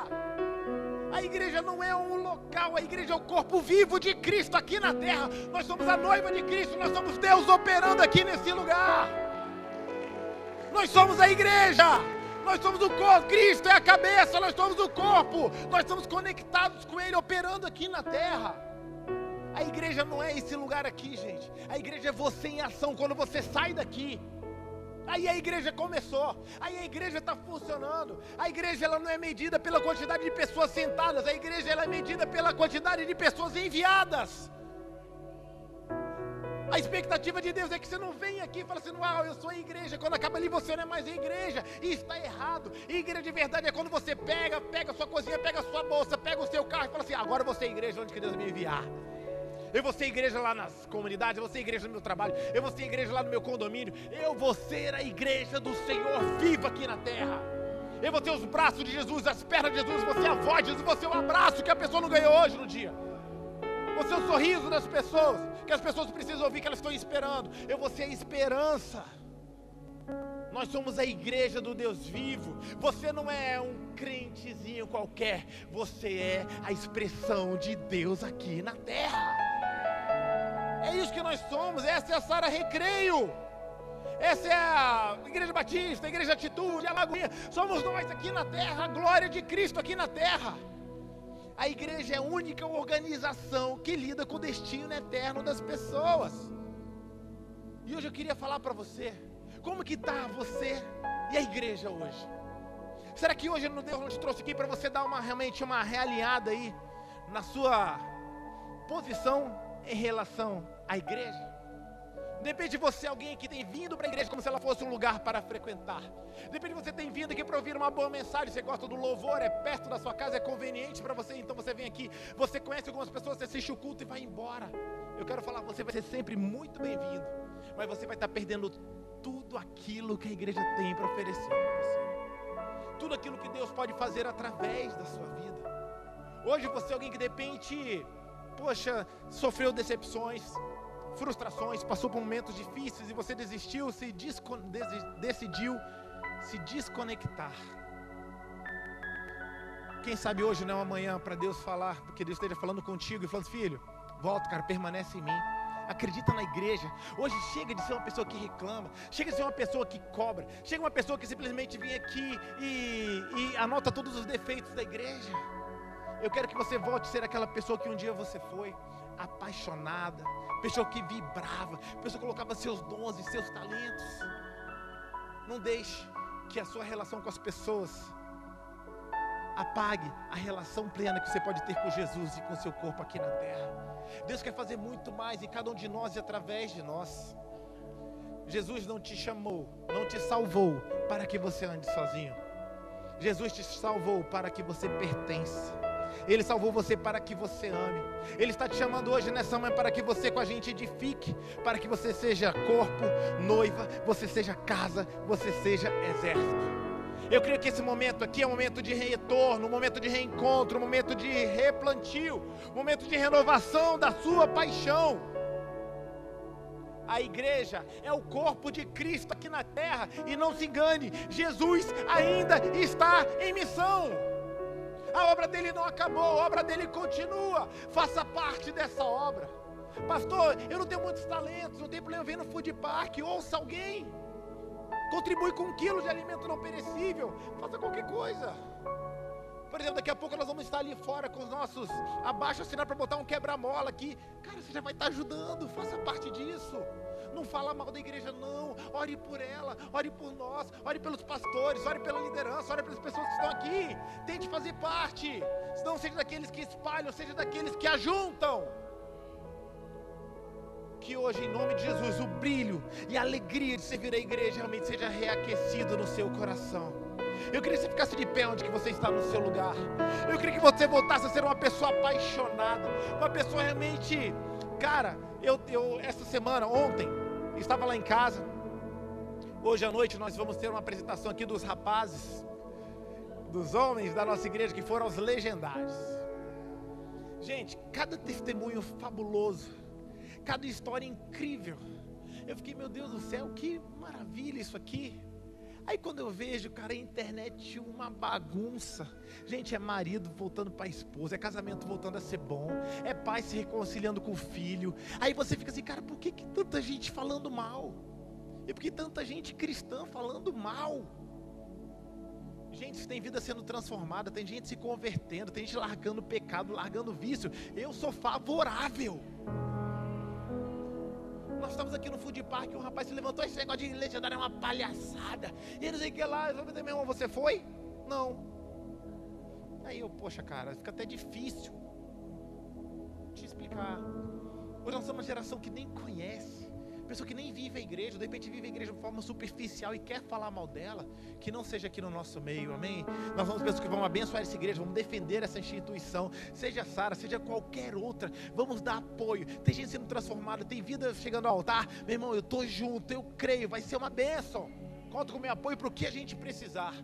A igreja não é um local, a igreja é o corpo vivo de Cristo aqui na terra. Nós somos a noiva de Cristo, nós somos Deus operando aqui nesse lugar. Nós somos a igreja, nós somos o corpo, Cristo é a cabeça, nós somos o corpo. Nós estamos conectados com Ele, operando aqui na terra. A igreja não é esse lugar aqui, gente. A igreja é você em ação, quando você sai daqui. Aí a igreja começou, aí a igreja está funcionando. A igreja ela não é medida pela quantidade de pessoas sentadas, a igreja ela é medida pela quantidade de pessoas enviadas. A expectativa de Deus é que você não venha aqui e fale assim, uau, eu sou a igreja. Quando acaba ali você não é mais a igreja, e está errado. E igreja de verdade é quando você pega a sua cozinha, pega a sua bolsa, pega o seu carro e fala assim, agora eu vou ser a igreja onde que Deus me enviar. Eu vou ser igreja lá nas comunidades, eu vou ser igreja no meu trabalho, eu vou ser igreja lá no meu condomínio, eu vou ser a igreja do Senhor viva aqui na terra. Eu vou ter os braços de Jesus, as pernas de Jesus, vou ser a voz de Jesus, vou ser o abraço que a pessoa não ganhou hoje no dia. Vou ser o sorriso das pessoas, que as pessoas precisam ouvir, que elas estão esperando. Eu vou ser a esperança. Nós somos a igreja do Deus vivo. Você não é um crentezinho qualquer, você é a expressão de Deus aqui na terra. É isso que nós somos, essa é a Sara Recreio. Essa é a Igreja Batista, a Igreja Atitude, a Lagoinha. Somos nós aqui na terra, a glória de Cristo aqui na terra. A igreja é a única organização que lida com o destino eterno das pessoas. E hoje eu queria falar para você, como que está você e a igreja hoje? Será que hoje Deus não te trouxe aqui para você dar realmente uma realinhada aí na sua posição em relação à igreja? De repente você é alguém que tem vindo para a igreja como se ela fosse um lugar para frequentar. De repente você tem vindo aqui para ouvir uma boa mensagem, você gosta do louvor, é perto da sua casa, é conveniente para você, então você vem aqui, você conhece algumas pessoas, você assiste o culto e vai embora. Eu quero falar, você vai ser sempre muito bem-vindo, mas você vai estar perdendo tudo aquilo que a igreja tem para oferecer para você. Tudo aquilo que Deus pode fazer através da sua vida. Hoje você é alguém que de repente, sofreu decepções, frustrações, passou por momentos difíceis e você decidiu se desconectar. Quem sabe hoje não é uma manhã para Deus falar, porque Deus esteja falando contigo e falando, filho, volta, cara, permanece em mim. Acredita na igreja. Hoje chega de ser uma pessoa que reclama, chega de ser uma pessoa que cobra, chega uma pessoa que simplesmente vem aqui e anota todos os defeitos da igreja. Eu quero que você volte a ser aquela pessoa que um dia você foi, apaixonada, pessoa que vibrava, pessoa que colocava seus dons e seus talentos. Não deixe que a sua relação com as pessoas apague a relação plena que você pode ter com Jesus e com seu corpo aqui na terra. Deus quer fazer muito mais em cada um de nós e através de nós. Jesus não te chamou, não te salvou para que você ande sozinho. Jesus te salvou para que você pertença. Ele salvou você para que você ame. Ele está te chamando hoje nessa manhã para que você com a gente edifique, para que você seja corpo, noiva, você seja casa, você seja exército. Eu creio que esse momento aqui é um momento de retorno, um momento de reencontro, um momento de replantio, um momento de renovação da sua paixão. A igreja é o corpo de Cristo aqui na terra, e não se engane, Jesus ainda está em missão. A obra dele não acabou, a obra dele continua. Faça parte dessa obra. Pastor, eu não tenho muitos talentos, não tem problema, vem no food park, ouça alguém. Contribui com 1 quilo de alimento não perecível. Faça qualquer coisa. Por exemplo, daqui a pouco nós vamos estar ali fora com os nossos abaixo-assinados para botar um quebra-mola aqui. Cara, você já vai estar ajudando, faça parte disso. Não fala mal da igreja não, ore por ela, ore por nós, ore pelos pastores, ore pela liderança, ore pelas pessoas que estão aqui. Tente fazer parte, não seja daqueles que espalham, seja daqueles que ajuntam. Que hoje, em nome de Jesus, o brilho e a alegria de servir a igreja realmente seja reaquecido no seu coração. Eu queria que você ficasse de pé onde que você está no seu lugar. Eu queria que você voltasse a ser uma pessoa apaixonada, uma pessoa realmente... Cara, eu essa semana, ontem, estava lá em casa. Hoje à noite nós vamos ter uma apresentação aqui dos rapazes, dos homens da nossa igreja que foram os legendários. Gente, cada testemunho fabuloso, cada história incrível. Eu fiquei, meu Deus do céu, que maravilha isso aqui. Aí quando eu vejo, cara, a internet uma bagunça. Gente, é marido voltando para a esposa, é casamento voltando a ser bom, é pai se reconciliando com o filho. Aí você fica assim, cara, por que tanta gente falando mal? E por que tanta gente cristã falando mal? Gente, tem vida sendo transformada, tem gente se convertendo, tem gente largando pecado, largando vício. Eu sou favorável. Nós estamos aqui no Food Park, um rapaz se levantou, esse negócio de legendário é uma palhaçada. E não sei o que lá, eu falei, meu irmão, você foi? Não. Aí eu, poxa cara, fica até difícil te explicar. Hoje nós somos uma geração que nem conhece, pessoa que nem vive a igreja, de repente vive a igreja de forma superficial e quer falar mal dela, que não seja aqui no nosso meio, amém? Nós vamos pessoas que vão abençoar essa igreja, vamos defender essa instituição, seja Sara, seja qualquer outra, vamos dar apoio. Tem gente sendo transformada, tem vida chegando ao altar, meu irmão, eu estou junto, eu creio, vai ser uma bênção, conto com o meu apoio para o que a gente precisar.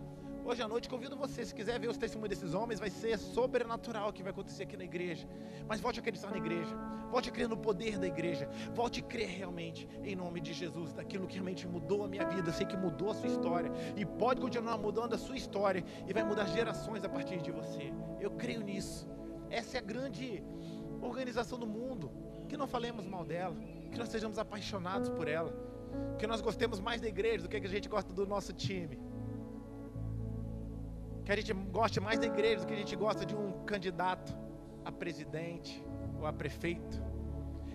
Hoje à noite convido você, se quiser ver os testemunhos desses homens, vai ser sobrenatural o que vai acontecer aqui na igreja. Mas volte a acreditar na igreja, volte a crer no poder da igreja, volte a crer realmente em nome de Jesus, daquilo que realmente mudou a minha vida. Eu sei que mudou a sua história e pode continuar mudando a sua história e vai mudar gerações a partir de você. Eu creio nisso. Essa é a grande organização do mundo, que não falemos mal dela, que nós sejamos apaixonados por ela, que nós gostemos mais da igreja do que a gente gosta do nosso time. Que a gente goste mais da igreja do que a gente gosta de um candidato a presidente ou a prefeito.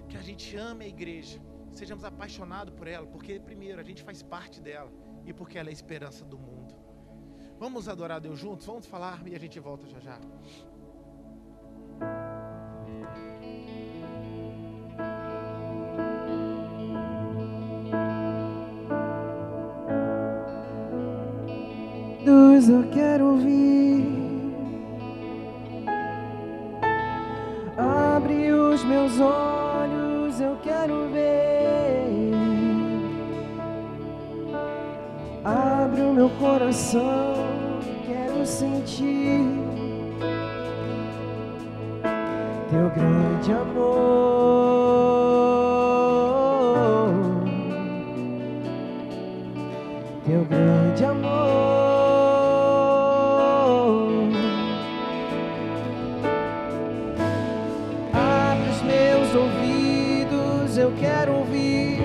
Que a gente ame a igreja, sejamos apaixonados por ela, porque primeiro a gente faz parte dela e porque ela é a esperança do mundo. Vamos adorar a Deus juntos? Vamos falar e a gente volta já já. Eu quero ouvir. Abre os meus olhos, eu quero ver. Abre o meu coração, quero sentir teu grande amor, teu grande amor. Eu quero ouvir.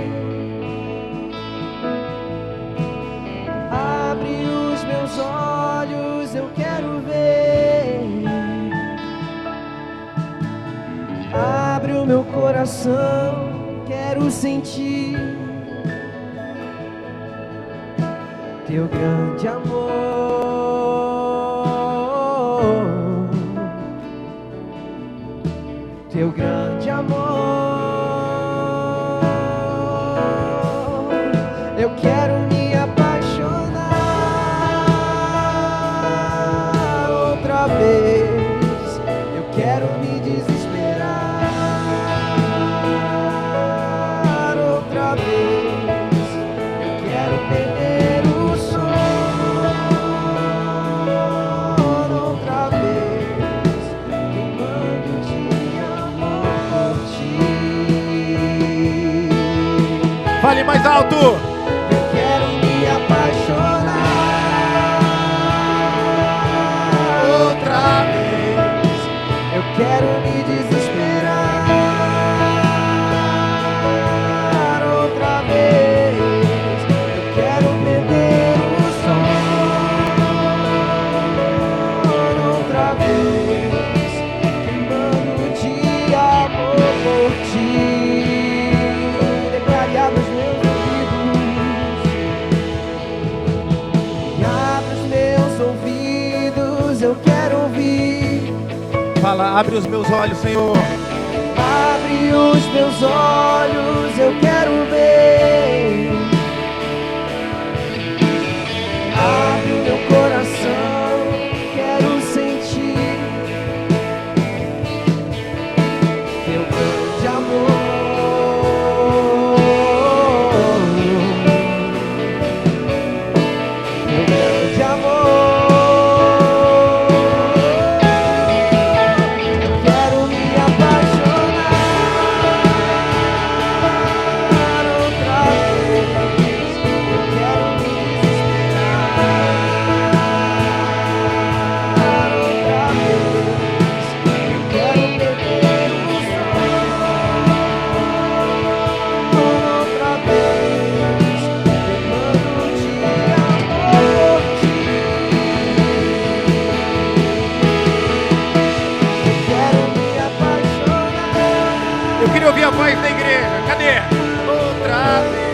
Abre os meus olhos, eu quero ver. Abre o meu coração, quero sentir teu grande amor, teu grande amor. Eu quero me apaixonar outra vez. Eu quero me desesperar outra vez. Eu quero perder o sono outra vez, queimando de amor por ti. Fale mais alto! Quero me apaixonar outra vez. Eu quero me desesperar outra vez. Eu quero perder o sono outra vez, queimando de amor por ti. Declare, abre os meus ouvidos, eu quero ouvir. Fala, abre os meus olhos, Senhor. Abre os meus olhos, eu quero ver. Abre meu coração, quero sentir teu grande amor. Teu grande amor. Eu quero me apaixonar outra vez. Eu quero me desesperar outra vez. Eu quero beber o sol outra vez, demando de amor por ti. Eu quero me apaixonar. Eu queria ouvir a voz da igreja. Cadê? Outra vez.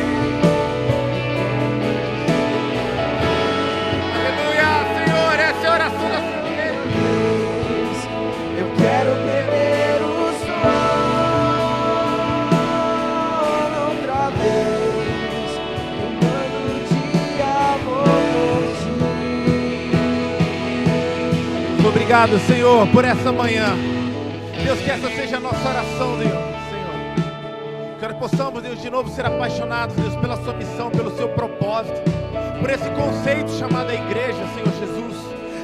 Aleluia, Senhor, essa é a oração da sua igreja. Eu quero beber o sol outra vez, demando de amor por ti. Obrigado, Senhor, por essa manhã. Deus, que essa seja a nossa oração, Deus, Senhor. Que nós possamos, Deus, de novo ser apaixonados, Deus, pela sua missão, pelo seu propósito, por esse conceito chamado a igreja, Senhor Jesus.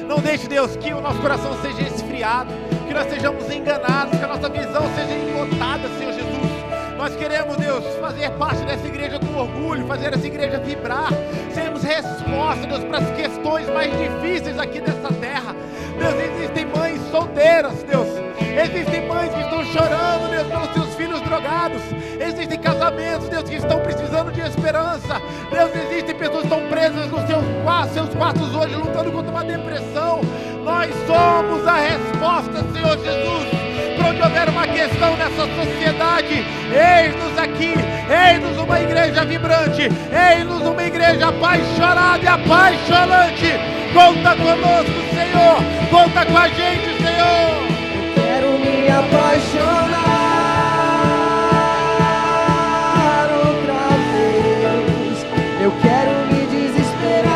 Não deixe, Deus, que o nosso coração seja esfriado, que nós sejamos enganados, que a nossa visão seja embotada, Senhor Jesus. Nós queremos, Deus, fazer parte dessa igreja com orgulho, fazer essa igreja vibrar, sermos resposta, Deus, para as questões mais difíceis aqui nessa terra. Deus, existem mães solteiras, Deus. Existem mães que estão chorando, Deus, pelos seus filhos drogados. Existem casamentos, Deus, que estão precisando de esperança. Deus, existem pessoas que estão presas nos seus quartos hoje, lutando contra uma depressão. Nós somos a resposta, Senhor Jesus. Para onde houver uma questão nessa sociedade, eis-nos aqui, eis-nos uma igreja vibrante, eis-nos uma igreja apaixonada e apaixonante. Conta conosco, Senhor, conta com a gente, Senhor. Eu quero me apaixonar outra vez. Eu quero me desesperar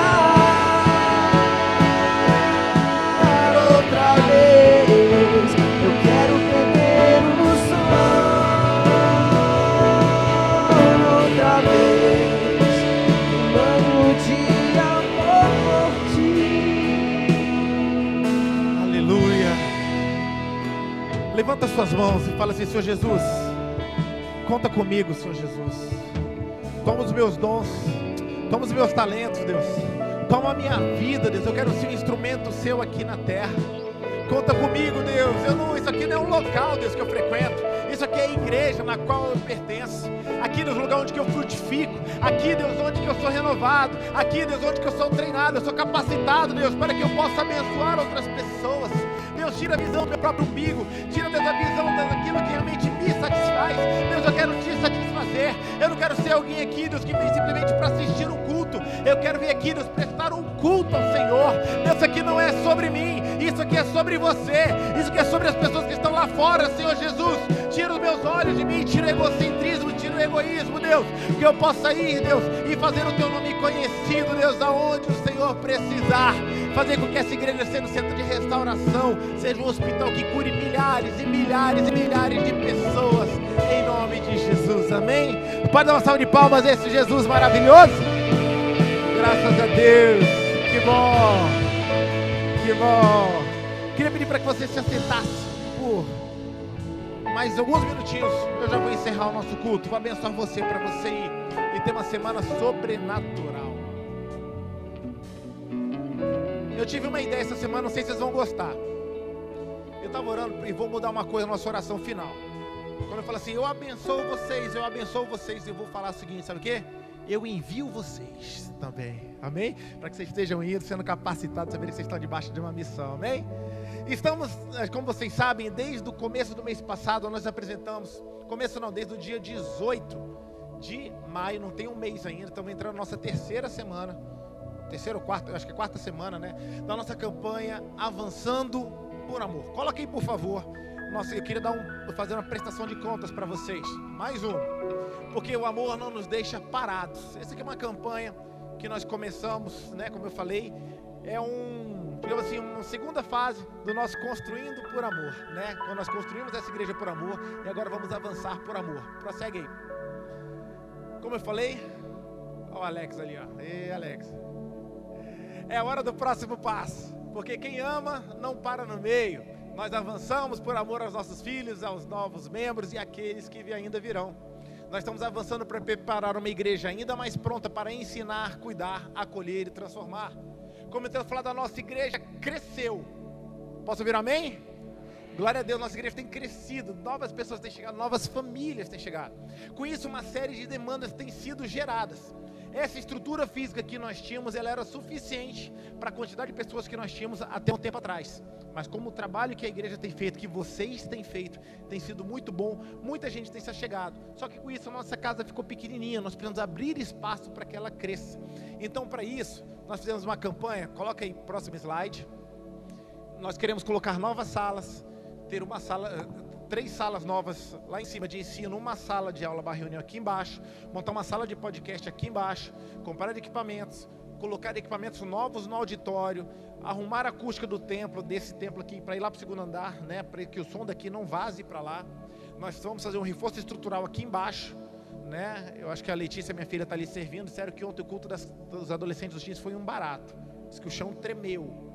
outra vez. Eu quero beber o sol outra vez, demando de amor por ti. Aleluia. Levanta suas mãos e fala assim: Senhor Jesus, conta comigo, Senhor Jesus. Toma os meus dons, toma os meus talentos, Deus. Toma a minha vida, Deus. Eu quero ser um instrumento seu aqui na terra. Conta comigo, Deus. Isso aqui não é um local, Deus, que eu frequento. Isso aqui é a igreja na qual eu pertenço. Aqui, Deus, lugar onde que eu frutifico. Aqui, Deus, onde que eu sou renovado. Aqui, Deus, onde que eu sou treinado. Eu sou capacitado, Deus, para que eu possa abençoar outras pessoas. Deus, tira a visão do meu próprio umbigo. Tira, Deus, a visão daquilo que realmente me satisfaz. Deus, eu quero te satisfazer. Eu não quero ser alguém aqui, Deus, que vem simplesmente para assistir um culto. Eu quero vir aqui, Deus, prestar um culto ao Senhor. Deus, isso aqui não é sobre mim. Isso aqui é sobre você. Isso aqui é sobre as pessoas que estão lá fora, Senhor Jesus. Tira os meus olhos de mim. Tira o egocentrismo, tira o egoísmo, Deus. Que eu possa ir, Deus, e fazer o teu nome conhecido, Deus, aonde o Senhor precisar. Fazer com que essa igreja seja um centro de restauração, seja um hospital que cure milhares e milhares e milhares de pessoas, em nome de Jesus, amém? Pode dar uma salva de palmas a esse Jesus maravilhoso? Graças a Deus, que bom, que bom. Queria pedir para que você se assentasse por mais alguns minutinhos. Eu já vou encerrar o nosso culto, vou abençoar você, para você ir e ter uma semana sobrenatural. Eu tive uma ideia essa semana, não sei se vocês vão gostar. Eu estava orando e vou mudar uma coisa na nossa oração final. Quando eu falo assim, eu abençoo vocês, eu vou falar o seguinte, sabe o quê? Eu envio vocês também, amém? Para que vocês estejam indo, sendo capacitados, saberem que vocês estão debaixo de uma missão, amém? Estamos, como vocês sabem, desde o começo do mês passado, nós apresentamos, desde o dia 18 de maio, não tem um mês ainda, estamos entrando na nossa terceira semana, terceira ou quarta, acho que é quarta semana, né? Da nossa campanha Avançando por Amor. Coloque aí, por favor. Nossa, eu queria fazer uma prestação de contas para vocês. Mais um. Porque o amor não nos deixa parados. Essa aqui é uma campanha que nós começamos, né? Como eu falei, é digamos assim, uma segunda fase do nosso construindo por amor, né? Quando nós construímos essa igreja por amor, e agora vamos avançar por amor. Prossegue aí. Como eu falei, olha o Alex ali, ó. Ei, Alex. É a hora do próximo passo, porque quem ama não para no meio. Nós avançamos por amor aos nossos filhos, aos novos membros e àqueles que ainda virão. Nós estamos avançando para preparar uma igreja ainda mais pronta para ensinar, cuidar, acolher e transformar. Como eu tenho falado, a nossa igreja cresceu. Posso ouvir amém? Glória a Deus, nossa igreja tem crescido, novas pessoas têm chegado, novas famílias têm chegado. Com isso, uma série de demandas têm sido geradas. Essa estrutura física que nós tínhamos, ela era suficiente para a quantidade de pessoas que nós tínhamos até um tempo atrás. Mas como o trabalho que a igreja tem feito, que vocês têm feito, tem sido muito bom, muita gente tem se achegado. Só que com isso a nossa casa ficou pequenininha, nós precisamos abrir espaço para que ela cresça. Então, para isso, nós fizemos uma campanha, coloca aí, próximo slide. Nós queremos colocar novas salas, ter uma sala, 3 salas novas lá em cima de ensino, uma sala de aula barra reunião aqui embaixo, montar uma sala de podcast aqui embaixo, comprar equipamentos, colocar equipamentos novos no auditório, arrumar a acústica do templo, desse templo aqui, para ir lá para o segundo andar, né, para que o som daqui não vaze para lá. Nós vamos fazer um reforço estrutural aqui embaixo, né? Eu acho que a Letícia, minha filha, está ali servindo. Sério que ontem o culto dos adolescentes dos teens foi um barato. Diz que o chão tremeu.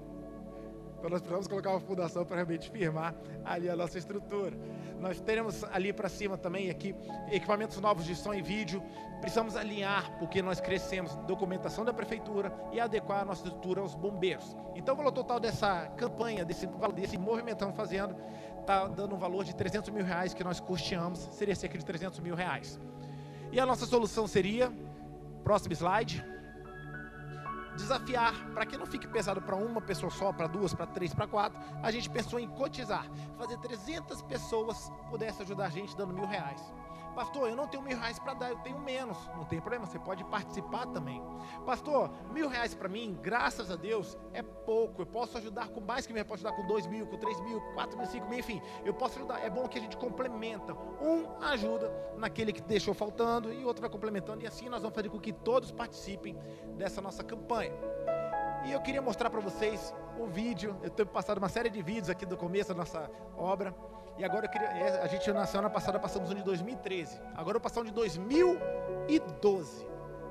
Então nós precisamos colocar uma fundação para realmente firmar ali a nossa estrutura. Nós teremos ali para cima também aqui equipamentos novos de som e vídeo. Precisamos alinhar, porque nós crescemos, documentação da prefeitura e adequar a nossa estrutura aos bombeiros. Então o valor total dessa campanha, desse movimento que estamos fazendo, está dando um valor de R$300 mil que nós custeamos, seria cerca de R$300 mil. E a nossa solução seria, próximo slide, desafiar, para que não fique pesado para uma pessoa só, para 2, para 3, para 4, a gente pensou em cotizar, fazer 300 pessoas pudessem ajudar a gente dando R$1.000. Pastor, eu não tenho R$1.000 para dar, eu tenho menos. Não tem problema, você pode participar também. Pastor, R$1.000 para mim, graças a Deus, é pouco. Eu posso ajudar com mais que eu posso ajudar com 2.000, com 3.000, com 4.000, 5.000, enfim. Eu posso ajudar. É bom que a gente complementa. Um ajuda naquele que deixou faltando e outro vai complementando. E assim nós vamos fazer com que todos participem dessa nossa campanha. E eu queria mostrar para vocês um vídeo. Eu tenho passado uma série de vídeos aqui do começo da nossa obra. E agora a gente na semana passada passamos um de 2013. Agora eu passar um de 2012.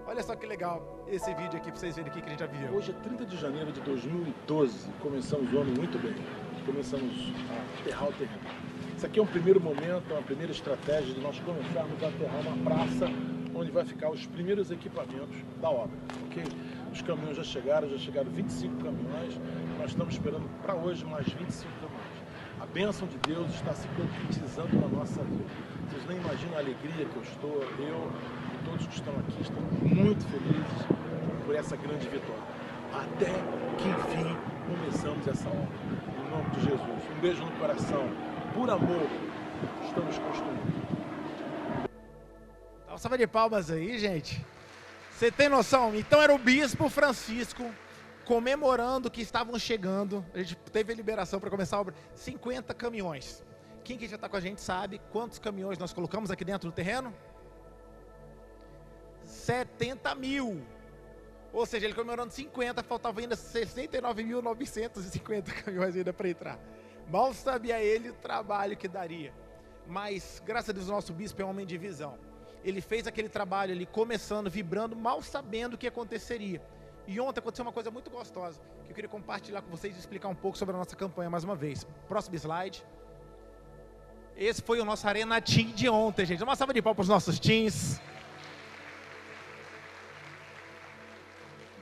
Olha só que legal esse vídeo aqui para vocês verem o que a gente já viveu. Hoje é 30 de janeiro de 2012. Começamos o ano muito bem. Começamos a aterrar o terreno. Isso aqui é um primeiro momento, uma primeira estratégia de nós começarmos a aterrar uma praça onde vai ficar os primeiros equipamentos da obra. Ok? Os caminhões já chegaram 25 caminhões. Nós estamos esperando para hoje mais 25 caminhões. A bênção de Deus está se concretizando na nossa vida. Vocês nem imaginam a alegria que eu estou, eu e todos que estão aqui, estão muito felizes por essa grande vitória. Até que enfim começamos essa obra. Em nome de Jesus. Um beijo no coração. Por amor, estamos construindo. Dá uma salva de palmas aí, gente. Você tem noção? Então era o Bispo Francisco comemorando que estavam chegando, a gente teve a liberação para começar a obra, 50 caminhões. Quem que já está com a gente sabe quantos caminhões nós colocamos aqui dentro do terreno? 70 mil. Ou seja, ele comemorando 50, faltavam ainda 69.950 caminhões ainda para entrar. Mal sabia ele o trabalho que daria. Mas, graças a Deus, o nosso bispo é um homem de visão. Ele fez aquele trabalho ali, começando, vibrando, mal sabendo o que aconteceria. E ontem aconteceu uma coisa muito gostosa, que eu queria compartilhar com vocês e explicar um pouco sobre a nossa campanha mais uma vez. Próximo slide. Esse foi o nosso Arena Teen de ontem, gente. Uma salva de palmas para os nossos teens.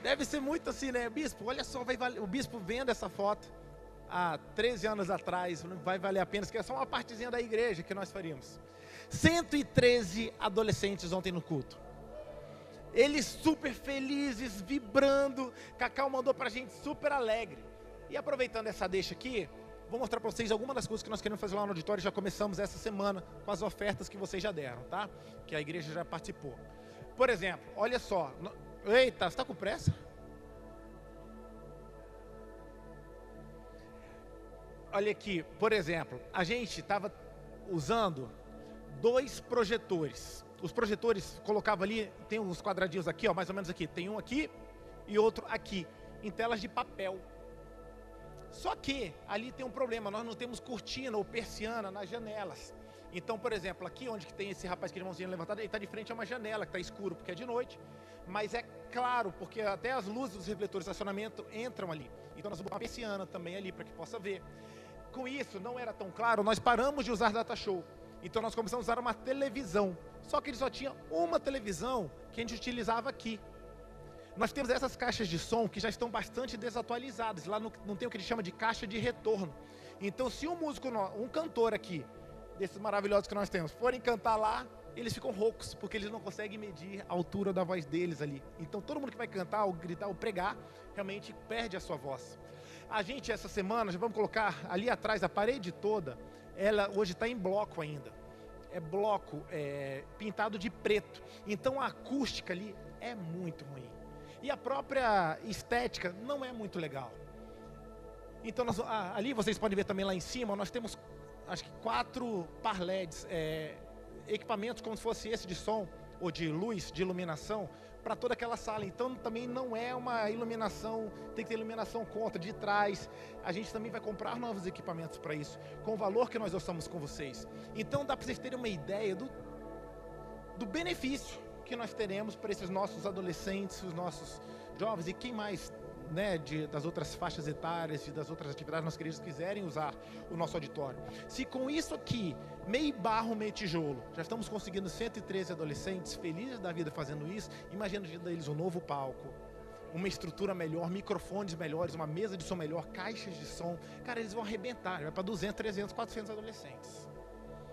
Deve ser muito assim, né, bispo? Olha só, o bispo vendo essa foto há 13 anos atrás, não vai valer a pena, que é só uma partezinha da igreja que nós faríamos. 113 adolescentes ontem no culto. Eles super felizes, vibrando. Cacau mandou pra gente super alegre. E aproveitando essa deixa aqui, vou mostrar pra vocês algumas das coisas que nós queremos fazer lá no auditório. Já começamos essa semana com as ofertas que vocês já deram, tá? Que a igreja já participou. Por exemplo, olha só. Eita, você tá com pressa? Olha aqui, por exemplo, a gente estava usando 2 projetores. Os projetores colocava ali, tem uns quadradinhos aqui, ó, mais ou menos aqui. Tem um aqui e outro aqui. em telas de papel. Só que ali tem um problema, nós não temos cortina ou persiana nas janelas. Então, por exemplo, aqui onde que tem esse rapaz que de mãozinha levantada, ele está de frente a uma janela, que está escuro porque é de noite, mas é claro, porque até as luzes dos refletores de estacionamento entram ali. Então nós vamos uma persiana também ali para que possa ver. Com isso, não era tão claro, nós paramos de usar data show. Então nós começamos a usar uma televisão. Só que ele só tinha uma televisão que a gente utilizava aqui. Nós temos essas caixas de som que já estão bastante desatualizadas. Lá não tem o que ele chama de caixa de retorno. Então se um músico, um cantor aqui, desses maravilhosos que nós temos, forem cantar lá, eles ficam roucos, porque eles não conseguem medir a altura da voz deles ali. Então todo mundo que vai cantar, ou gritar, ou pregar, realmente perde a sua voz. A gente, essa semana, já vamos colocar ali atrás, a parede toda, ela hoje está em bloco ainda. É bloco pintado de preto. Então a acústica ali é muito ruim. E a própria estética não é muito legal. Então ali vocês podem ver também lá em cima, nós temos acho que 4 par LEDs, equipamentos como se fosse esse de som, ou de luz, de iluminação, para toda aquela sala. Então também não é uma iluminação, tem que ter iluminação contra, de trás. A gente também vai comprar novos equipamentos para isso, com o valor que nós orçamos com vocês. Então dá para vocês terem uma ideia do benefício que nós teremos para esses nossos adolescentes, os nossos jovens e quem mais, né, das outras faixas etárias e das outras atividades nós queridos quiserem usar o nosso auditório. Se com isso aqui, meio barro, meio tijolo, já estamos conseguindo 113 adolescentes felizes da vida fazendo isso, imagina deles um novo palco, uma estrutura melhor, microfones melhores, uma mesa de som melhor, caixas de som, cara, eles vão arrebentar, vai para 200, 300, 400 adolescentes.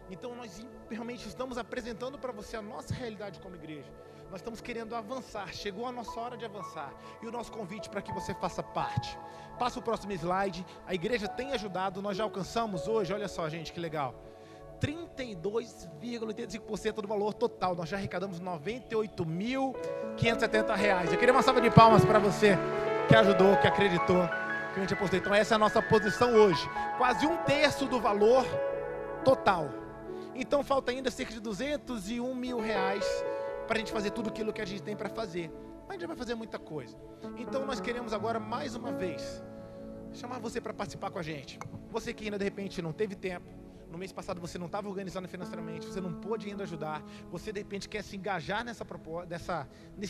Então nós realmente estamos apresentando para você a nossa realidade como igreja. Nós estamos querendo avançar, chegou a nossa hora de avançar. E o nosso convite para que você faça parte. Passa o próximo slide, a igreja tem ajudado, nós já alcançamos hoje, olha só gente, que legal. 32,85% do valor total, nós já arrecadamos R$ 98.570. Eu queria uma salva de palmas para você que ajudou, que acreditou, que a gente apostou. Então essa é a nossa posição hoje, quase 1/3 do valor total. Então falta ainda cerca de R$201 mil para a gente fazer tudo aquilo que a gente tem para fazer. Mas a gente vai fazer muita coisa. Então nós queremos agora mais uma vez chamar você para participar com a gente. Você que ainda de repente não teve tempo, no mês passado você não estava organizando financeiramente, você não pôde ainda ajudar, você de repente quer se engajar nesse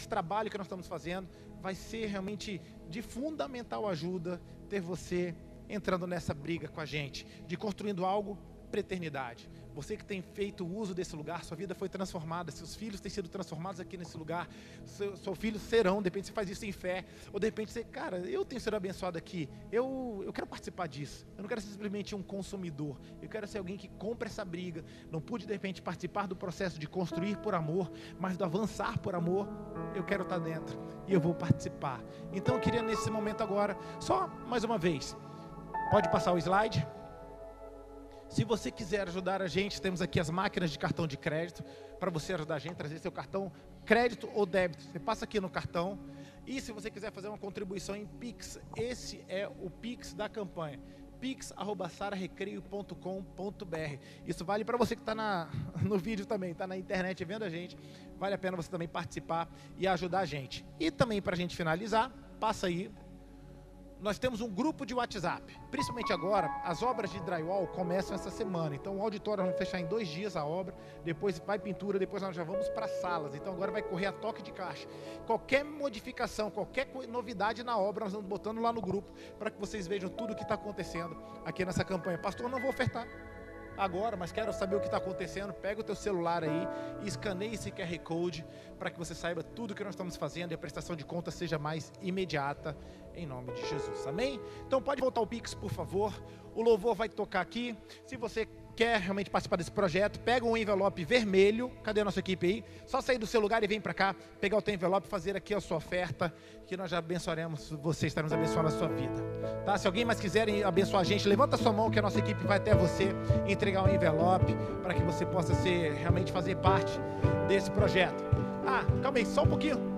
trabalho que nós estamos fazendo, vai ser realmente de fundamental ajuda ter você entrando nessa briga com a gente, de construindo algo para a eternidade. Você que tem feito uso desse lugar, sua vida foi transformada, seus filhos têm sido transformados aqui nesse lugar, seus filhos serão, de repente você faz isso em fé, ou de repente você, cara, eu tenho sido abençoado aqui, eu quero participar disso, eu não quero ser simplesmente um consumidor, eu quero ser alguém que compra essa briga, não pude de repente participar do processo de construir por amor, mas do avançar por amor, eu quero estar dentro, e eu vou participar. Então eu queria nesse momento agora, só mais uma vez, pode passar o slide. Se você quiser ajudar a gente, temos aqui as máquinas de cartão de crédito, para você ajudar a gente, trazer seu cartão crédito ou débito. Você passa aqui no cartão, e se você quiser fazer uma contribuição em Pix, esse é o Pix da campanha, pix@sararecreio.com.br. Isso vale para você que está no vídeo também, está na internet vendo a gente, vale a pena você também participar e ajudar a gente. E também para a gente finalizar, passa aí, nós temos um grupo de WhatsApp, principalmente agora, as obras de drywall começam essa semana, então o auditório vai fechar em 2 dias a obra, depois vai pintura, depois nós já vamos para salas, então agora vai correr a toque de caixa. Qualquer modificação, qualquer novidade na obra, nós estamos botando lá no grupo, para que vocês vejam tudo o que está acontecendo aqui nessa campanha. Pastor, não vou ofertar agora, mas quero saber o que está acontecendo. Pega o teu celular aí e escaneie esse QR Code para que você saiba tudo o que nós estamos fazendo e a prestação de contas seja mais imediata, em nome de Jesus, amém? Então pode voltar o Pix, por favor, o louvor vai tocar aqui. Se você quer realmente participar desse projeto, pega um envelope vermelho, cadê a nossa equipe aí? Só sair do seu lugar e vem para cá, pegar o teu envelope, fazer aqui a sua oferta, que nós já abençoaremos, você estaremos abençoando a sua vida, tá? Se alguém mais quiser abençoar a gente, levanta a sua mão que a nossa equipe vai até você entregar um envelope, para que você possa realmente fazer parte desse projeto. Calma aí, só um pouquinho.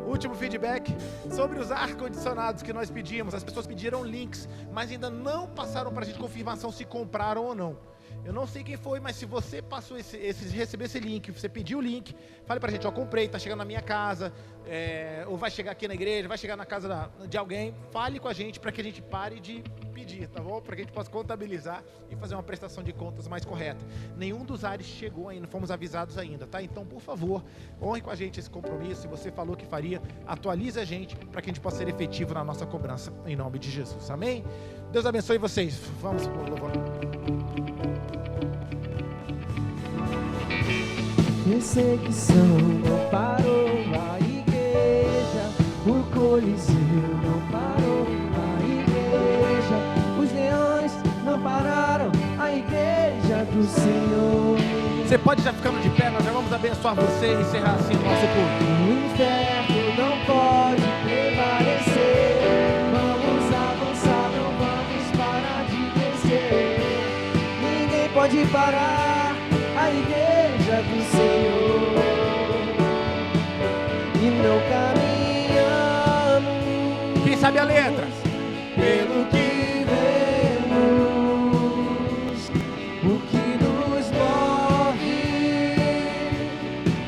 Último feedback sobre os ar-condicionados que nós pedimos. As pessoas pediram links, mas ainda não passaram para a gente confirmação se compraram ou não. Eu não sei quem foi, mas se você passou recebeu esse link, você pediu o link, fale pra gente, ó, comprei, tá chegando na minha casa, ou vai chegar aqui na igreja, vai chegar na casa de alguém, fale com a gente para que a gente pare de pedir, tá bom? Para que a gente possa contabilizar e fazer uma prestação de contas mais correta. Nenhum dos ares chegou ainda, não fomos avisados ainda, tá? Então, por favor, honre com a gente esse compromisso. Se você falou que faria, atualize a gente para que a gente possa ser efetivo na nossa cobrança, em nome de Jesus. Amém? Deus abençoe vocês. Vamos pro louvor. Perseguição não parou a igreja, o Coliseu não parou a igreja, os leões não pararam a igreja do Senhor. Você pode já ficando de pé, nós já vamos abençoar você e encerrar assim o nosso culto. O inferno não pode prevalecer, vamos avançar, não vamos parar de crescer. Ninguém pode parar a igreja do Senhor, e não caminhamos. Quem sabe a letra? Pelo que vemos, o que nos move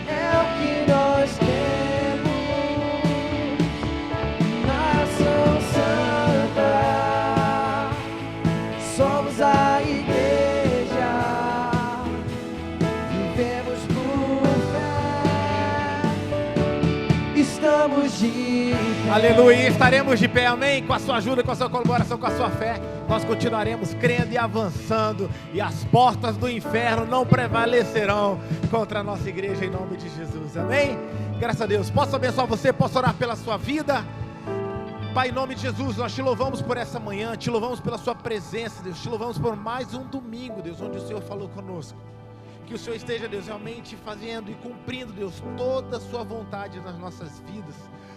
é o que nós temos. Nação Santa, somos a igreja, vivemos por fé, estamos de pé. Aleluia, estaremos de pé, amém? Com a sua ajuda, com a sua colaboração, com a sua fé, nós continuaremos crendo e avançando, e as portas do inferno não prevalecerão contra a nossa igreja, em nome de Jesus, amém? Graças a Deus. Posso abençoar você, posso orar pela sua vida? Pai, em nome de Jesus, nós te louvamos por essa manhã, te louvamos pela sua presença, Deus, te louvamos por mais um domingo, Deus, onde o Senhor falou conosco. Que o Senhor esteja, Deus, realmente fazendo e cumprindo, Deus, toda a sua vontade nas nossas vidas.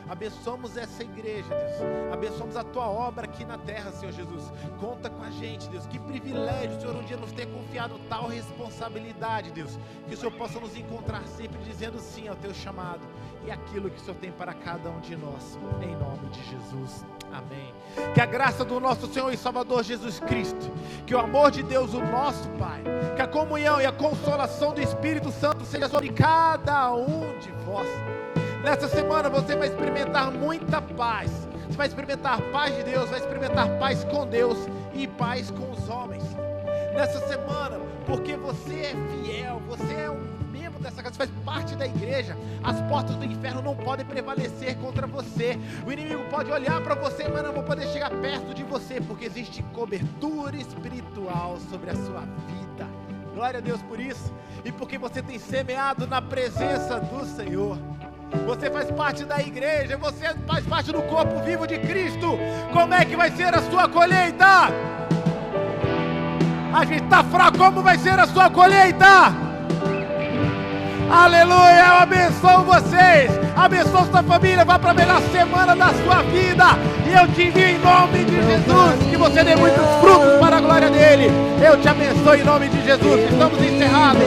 Abençoamos essa igreja, Deus. Abençoamos a tua obra aqui na terra, Senhor Jesus. Conta com a gente, Deus. Que privilégio, Senhor, um dia nos ter confiado tal responsabilidade, Deus. Que o Senhor possa nos encontrar sempre dizendo sim ao teu chamado e aquilo que o Senhor tem para cada um de nós. Em nome de Jesus. Amém. Que a graça do nosso Senhor e Salvador Jesus Cristo, que o amor de Deus, o nosso Pai, que a comunhão e a consolação do Espírito Santo seja sobre cada um de vós. Nessa semana você vai experimentar muita paz. Você vai experimentar paz de Deus, vai experimentar paz com Deus e paz com os homens. Nessa semana, porque você é fiel, você é um membro dessa casa, você faz parte da igreja, as portas do inferno não podem prevalecer contra você. O inimigo pode olhar para você, mas não vai poder chegar perto de você, porque existe cobertura espiritual sobre a sua vida. Glória a Deus por isso, e porque você tem semeado na presença do Senhor. Você faz parte da igreja, você faz parte do corpo vivo de Cristo. Como é que vai ser a sua colheita? A gente está fraco, como vai ser a sua colheita? Aleluia, eu abençoo vocês, abençoo sua família, vá para a melhor semana da sua vida. E eu te envio em nome de Jesus, que você dê muitos frutos para a glória dele. Eu te abençoo em nome de Jesus, estamos encerrados.